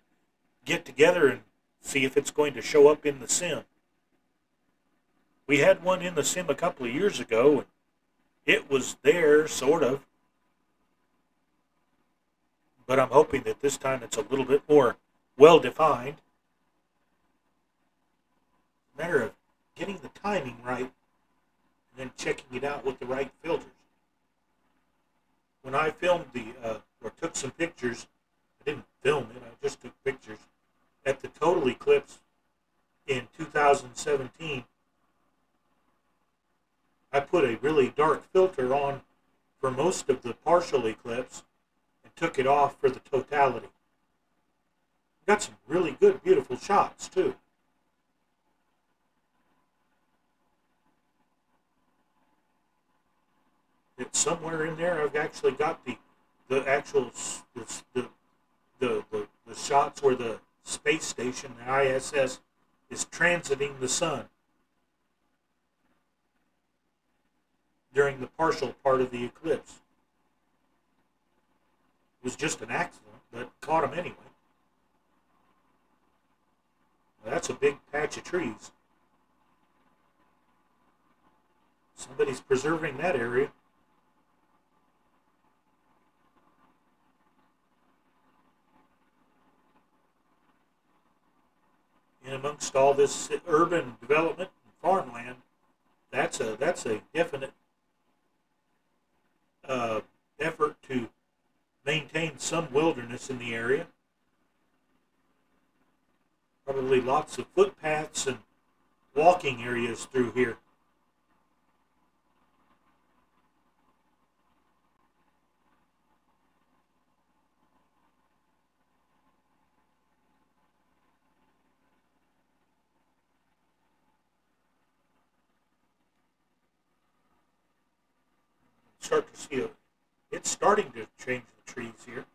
Speaker 1: get together and see if it's going to show up in the sim. We had one in the sim a couple of years ago, and it was there, sort of. But I'm hoping that this time it's a little bit more well-defined. Matter of getting the timing right and then checking it out with the right filters. When I filmed or took some pictures, I didn't film it, I just took pictures, at the total eclipse in 2017, I put a really dark filter on for most of the partial eclipse and took it off for the totality. Got some really good, beautiful shots, too. It's somewhere in there. I've actually got the actual the shots where the space station, the ISS, is transiting the sun during the partial part of the eclipse. It was just an accident, but caught him anyway. Well, that's a big patch of trees. Somebody's preserving that area. And amongst all this urban development and farmland, that's a definite effort to maintain some wilderness in the area. Probably lots of footpaths and walking areas through here. Start to see it's starting to change the trees here.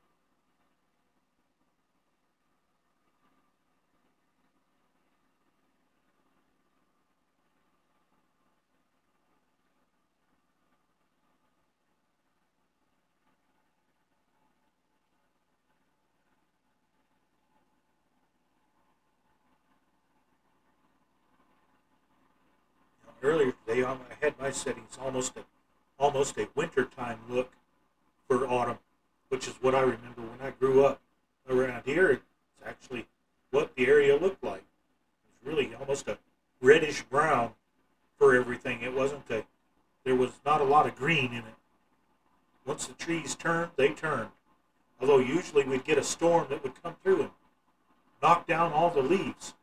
Speaker 1: earlier today, I had my settings almost a wintertime look for autumn, which is what I remember when I grew up around here. It's actually what the area looked like. It was really almost a reddish brown for everything. It wasn't a, there was not a lot of green in it. Once the trees turned, they turned. Although usually we'd get a storm that would come through and knock down all the leaves.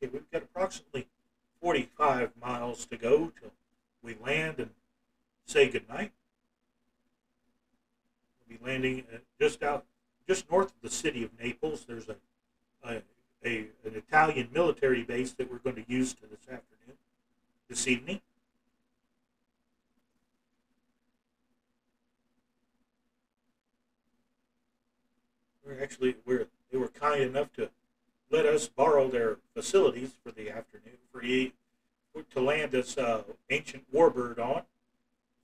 Speaker 1: Okay, we've got approximately 45 miles to go till we land and say goodnight. We'll be landing just north of the city of Naples. There's an Italian military base that we're going to use this evening. They were kind enough to let us borrow their facilities for the afternoon to land this ancient warbird on.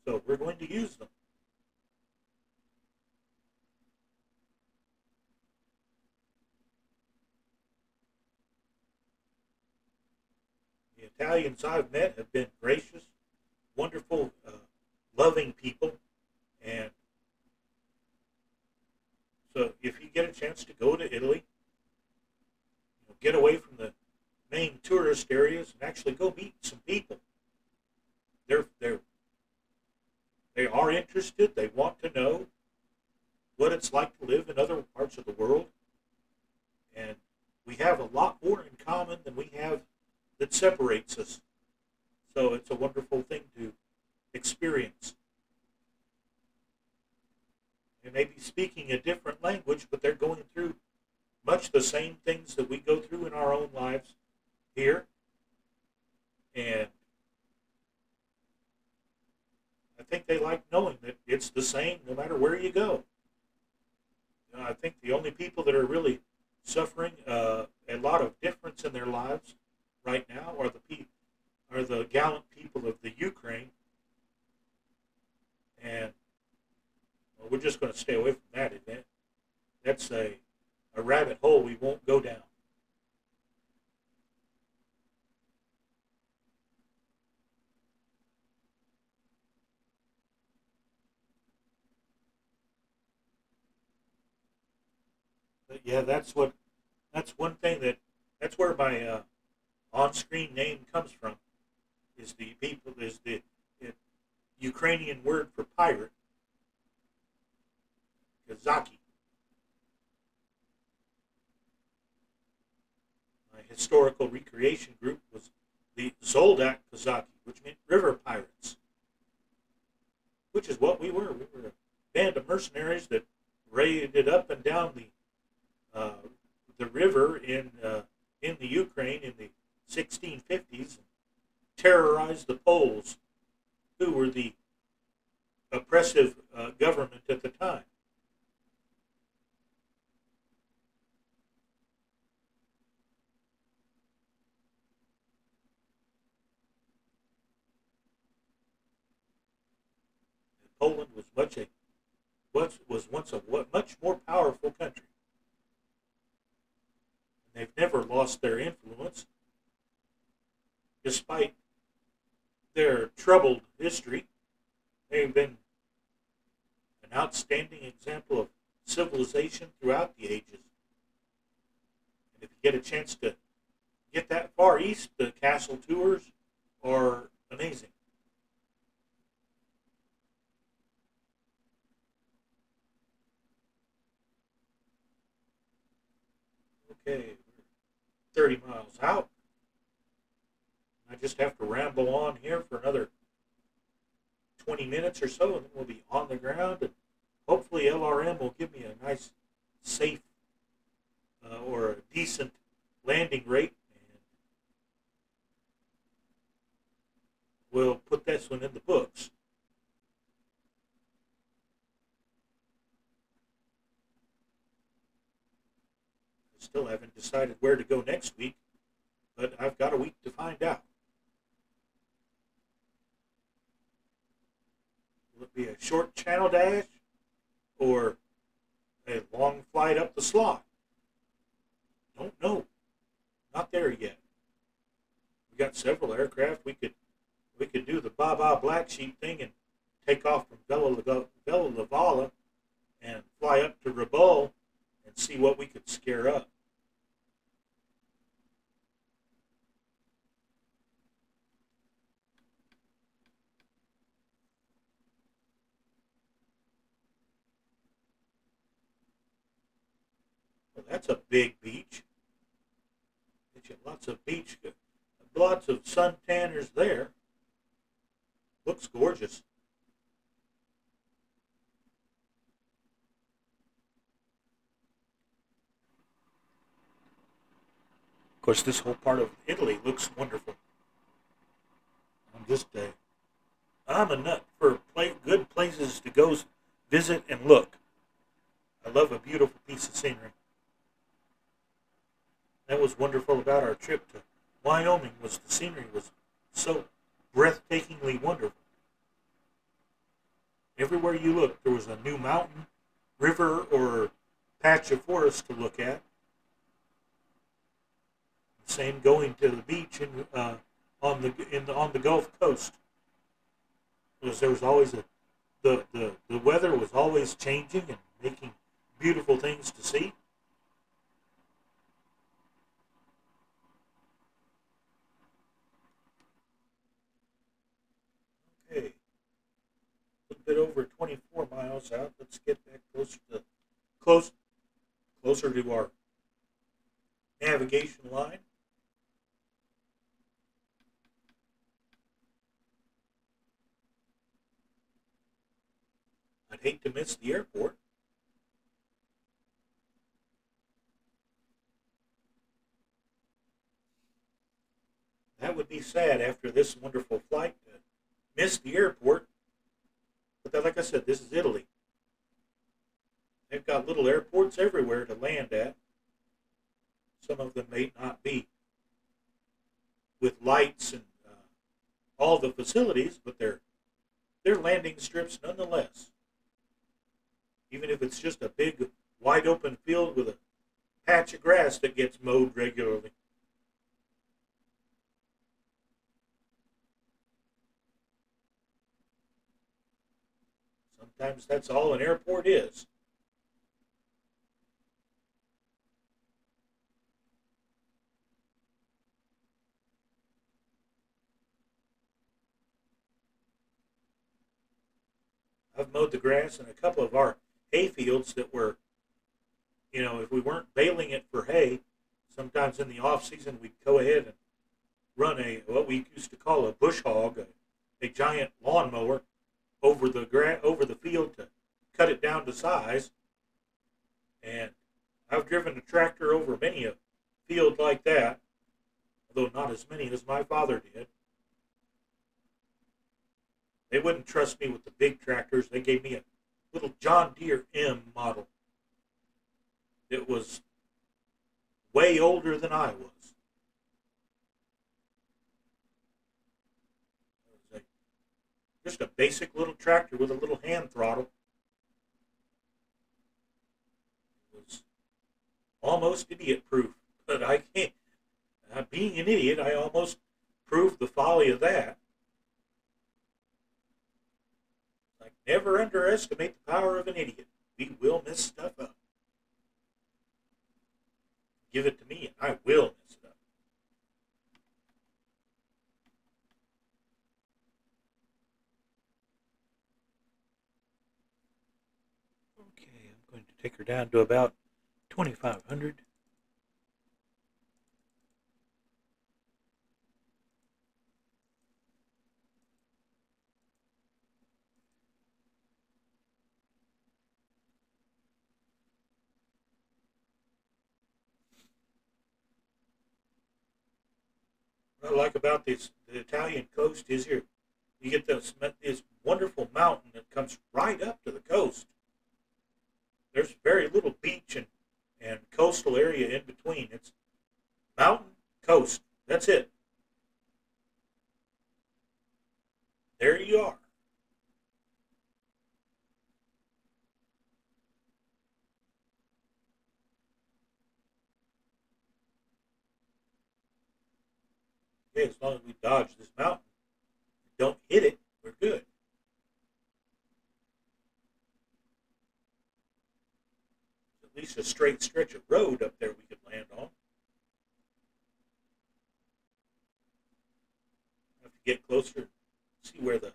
Speaker 1: So we're going to use them. The Italians I've met have been gracious, wonderful, loving people, and so if you get a chance to go to Italy, get away from the main tourist areas and actually go meet some people. They are interested. They want to know what it's like to live in other parts of the world, and we have a lot more in common than we have that separates us. So it's a wonderful thing to experience. They may be speaking a different language, but they're going through much the same things that we go through in our own lives here. And I think they like knowing that it's the same no matter where you go. I think the only people that are really suffering a lot of difference in their lives right now are the gallant people of the Ukraine. And well, we're just going to stay away from that event. That's a rabbit hole we won't go down. But yeah, that's one thing that's where my on-screen name comes from. Is the Ukrainian word for pirate, Kazaki. My historical recreation group was the Zoldak Kazaki, which meant river pirates, which is what we were. We were a band of mercenaries that raided up and down the river in the Ukraine in the 1650s and terrorized the Poles, who were the oppressive government at the time. Poland was once a much more powerful country. And they've never lost their influence, despite their troubled history. They've been an outstanding example of civilization throughout the ages. And if you get a chance to get that far east, the castle tours are amazing. Okay, we're 30 miles out. I just have to ramble on here for another 20 minutes or so, and then we'll be on the ground, and hopefully LRM will give me a nice, safe, or a decent landing rate, and we'll put this one in the books. I still haven't decided where to go next week, but I've got a week to find out. short channel dash or a long flight up the slot? Don't know. Not there yet. We got several aircraft. We could do the Baba Black Sheep thing and take off from Bella Lavala and fly up to Rabaul and see what we could scare up. Well, that's a big beach. Lots of beach, lots of suntanners there. Looks gorgeous. Of course, this whole part of Italy looks wonderful. I'm a nut for good places to go visit and look. I love a beautiful piece of scenery. That was wonderful about our trip to Wyoming, was the scenery was so breathtakingly wonderful. Everywhere you looked, there was a new mountain, river, or patch of forest to look at. The same going to the beach on the Gulf Coast. Because there was always the weather was always changing and making beautiful things to see. Okay, a little bit over 24 miles out. Let's get back closer to our navigation line. I'd hate to miss the airport. That would be sad after this wonderful flight to miss the airport. But like I said, this is Italy. They've got little airports everywhere to land at. Some of them may not be with lights and all the facilities, but they're landing strips nonetheless. Even if it's just a big, wide open field with a patch of grass that gets mowed regularly. Sometimes that's all an airport is. I've mowed the grass in a couple of our hay fields that were, if we weren't baling it for hay, sometimes in the off season we'd go ahead and run what we used to call a bush hog, a giant lawnmower over the field to cut it down to size. And I've driven a tractor over many a field like that, although not as many as my father did. They wouldn't trust me with the big tractors. They gave me a little John Deere M model. It was way older than I was. It was just a basic little tractor with a little hand throttle. It was almost idiot-proof, but I can't. Being an idiot, I almost proved the folly of that. Like, never underestimate the power of an idiot. We will mess stuff up. Give it to me, and I will mess it up. Okay, I'm going to take her down to about 2,500. What I like about the Italian coast is you get this wonderful mountain that comes right up to the coast. There's very little beach and coastal area in between. It's mountain, coast. That's it. There you are. Okay, as long as we dodge this mountain, don't hit it, we're good. At least a straight stretch of road up there we could land on. Have to get closer and see where we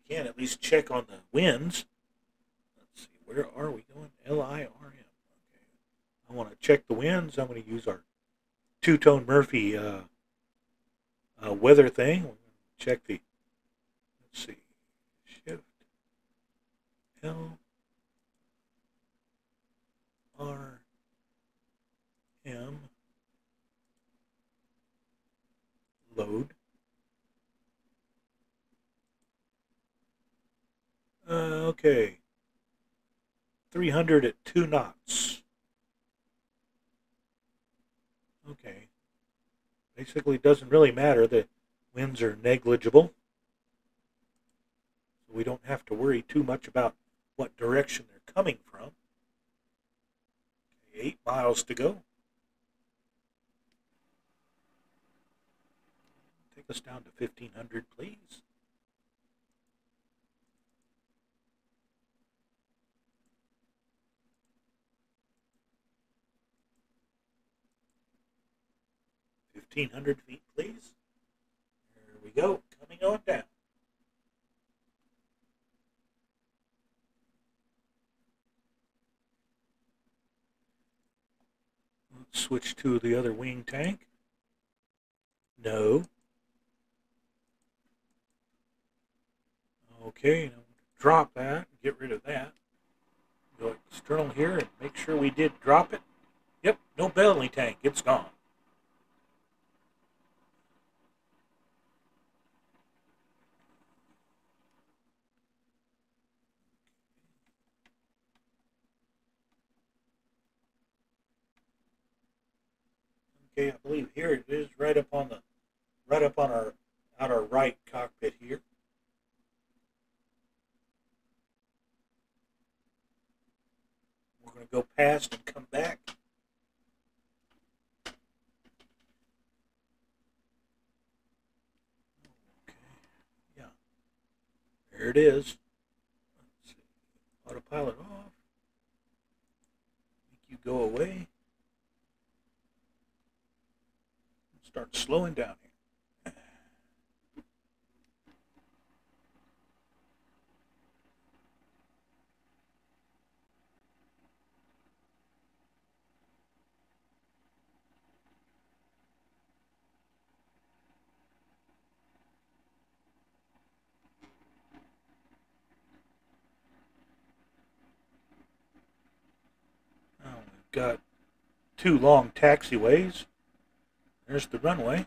Speaker 1: can at least check on the winds. Let's see, where are we going? LIRM. Okay. I want to check the winds. I'm going to use our two-tone Murphy weather thing. We're going to check the, let's see, shift L R M load. Okay. 300 at 2 knots. Okay. Basically, it doesn't really matter. The winds are negligible. So we don't have to worry too much about what direction they're coming from. Okay, 8 miles to go. Take us down to 1,500, please. $1,500 please. There we go, coming on down. Let's switch to the other wing tank. No. Okay, now drop that, get rid of that. Go external here and make sure we did drop it. Yep, no belly tank, it's gone. Okay, I believe here it is, right up on our right cockpit here. We're going to go past and come back. Okay, yeah, there it is. Let's see. Autopilot off. Make you go away. Start slowing down here. Now we've got 2 long taxiways. There's the runway.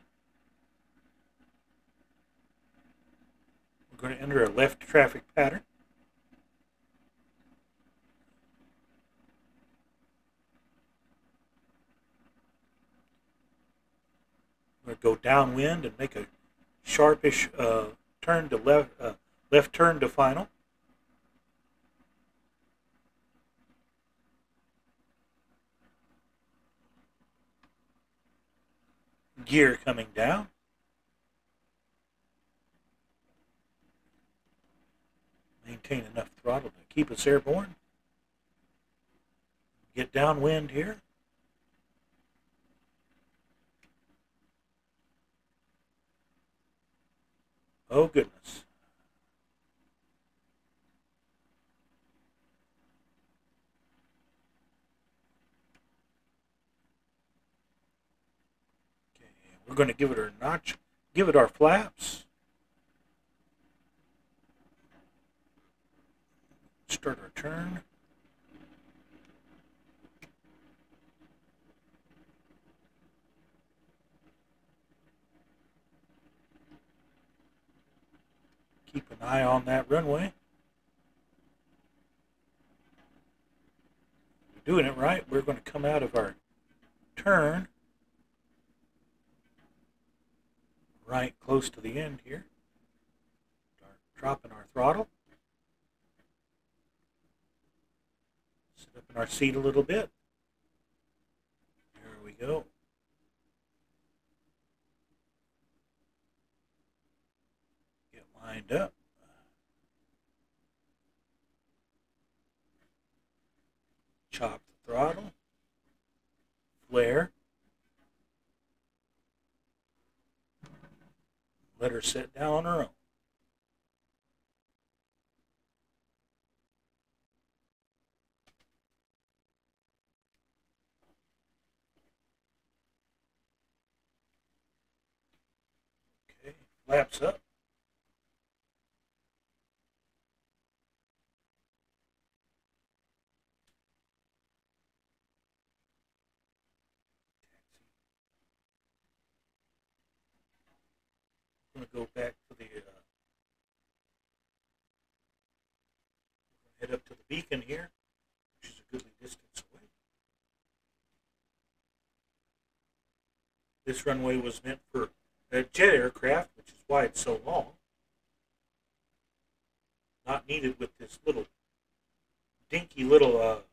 Speaker 1: We're going to enter a left traffic pattern. We're going to go downwind and make a sharpish turn to left turn to final. Gear coming down. Maintain enough throttle to keep us airborne. Get downwind here. Oh goodness. Okay, we're going to give it our notch, give it our flaps. Start our turn. Keep an eye on that runway. If we're doing it right, we're going to come out of our turn right close to the end here. Start dropping our throttle. Sit up in our seat a little bit. There we go. Lined up. Chop the throttle. Flare. Let her sit down on her own. Okay, flaps up. I'm going to go back to the head up to the beacon here, which is a goodly distance away. This runway was meant for a jet aircraft, which is why it's so long. Not needed with this little dinky little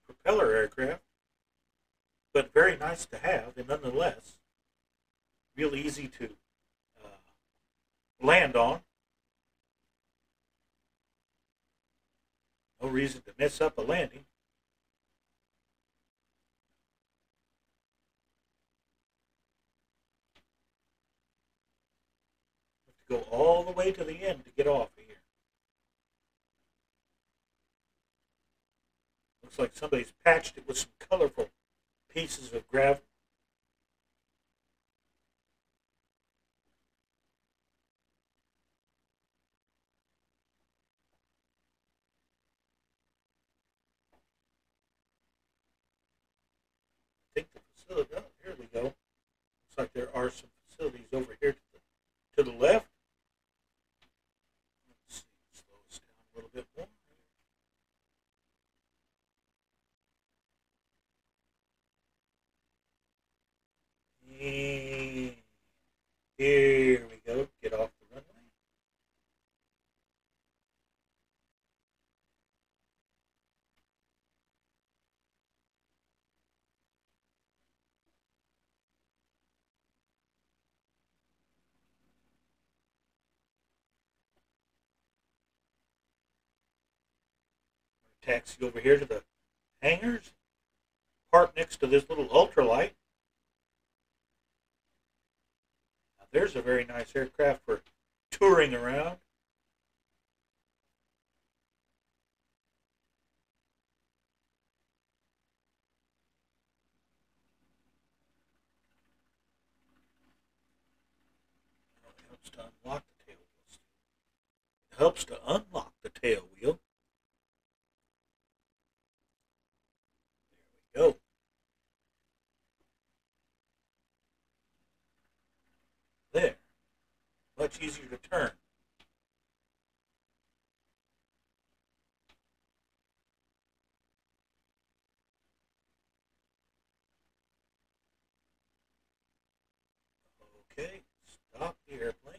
Speaker 1: propeller aircraft, but very nice to have, and nonetheless, real easy to land on. No reason to mess up a landing. Have to go all the way to the end to get off of here. Looks like somebody's patched it with some colorful pieces of gravel. I think the facility, oh, here we go. Looks like there are some facilities over here to the left. Let's see, slow us down a little bit more. And here we go. Get off the runway. Taxi over here to the hangars. Park next to this little ultralight. Now there's a very nice aircraft for touring around. It helps to unlock the tail wheel. It helps to unlock the tail wheel. There we go. There. Much easier to turn. Okay, stop the airplane.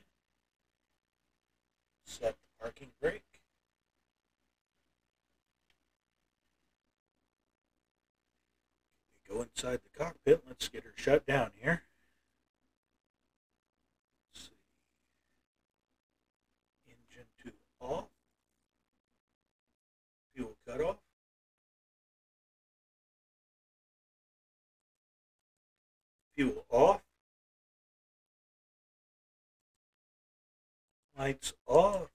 Speaker 1: Set the parking brake. We go inside the cockpit. Let's get her shut down here. Let's see. Engine 2 off. Fuel cutoff. Fuel off. Lights off.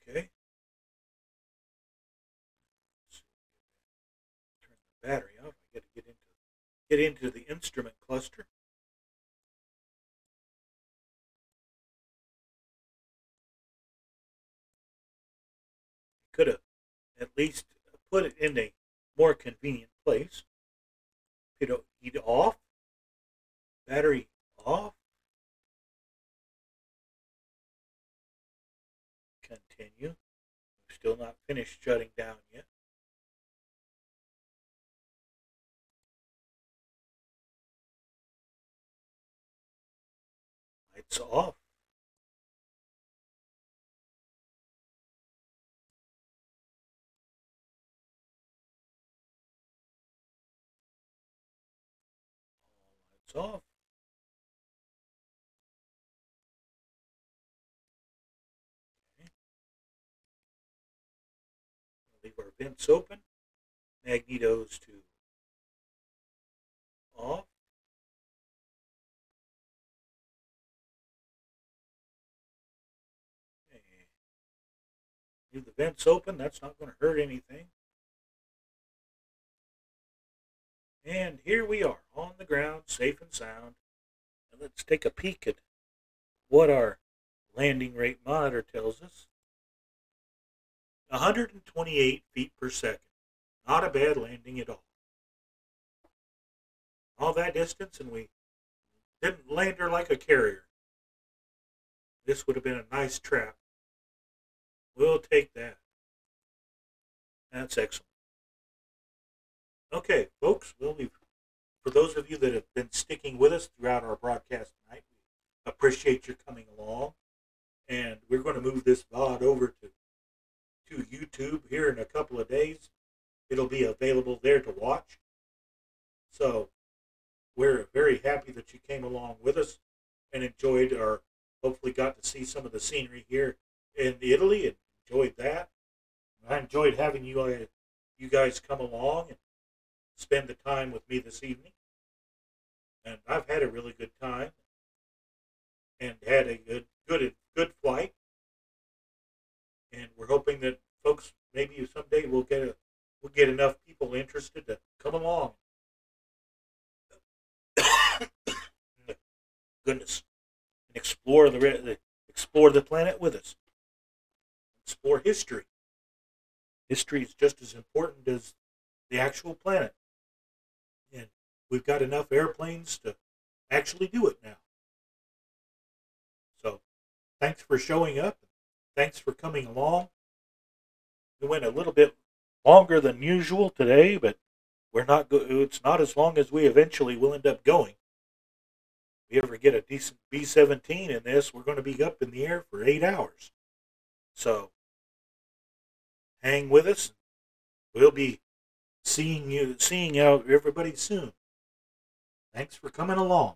Speaker 1: Okay. Turn the battery off. I got to get into the instrument cluster. Could have at least put it in a more convenient place. Heat off. Battery off. Continue. We're still not finished shutting down yet. lights off. Lights off. Okay. Leave our vents open. Magnetos to off. Okay. Leave the vents open. That's not going to hurt anything. And here we are on the ground, safe and sound. And let's take a peek at what our landing rate monitor tells us. 128 feet per second. Not a bad landing at all. All that distance, and we didn't land her like a carrier. This would have been a nice trap. We'll take that. That's excellent. Okay, folks, for those of you that have been sticking with us throughout our broadcast tonight, we appreciate your coming along. And we're going to move this VOD over to YouTube here in a couple of days. It'll be available there to watch. So we're very happy that you came along with us and enjoyed hopefully got to see some of the scenery here in Italy and enjoyed that. I enjoyed having you guys come along and spend the time with me this evening. And I've had a really good time and had a good flight. And we're hoping that folks, maybe someday we'll get enough people interested to come along. Goodness, and explore the planet with us. Explore history. History is just as important as the actual planet, and we've got enough airplanes to actually do it now. So, thanks for showing up. Thanks for coming along. We went a little bit longer than usual today, but it's not as long as we eventually will end up going. If we ever get a decent B-17 in this, we're going to be up in the air for 8 hours. So, hang with us. We'll be seeing out everybody soon. Thanks for coming along.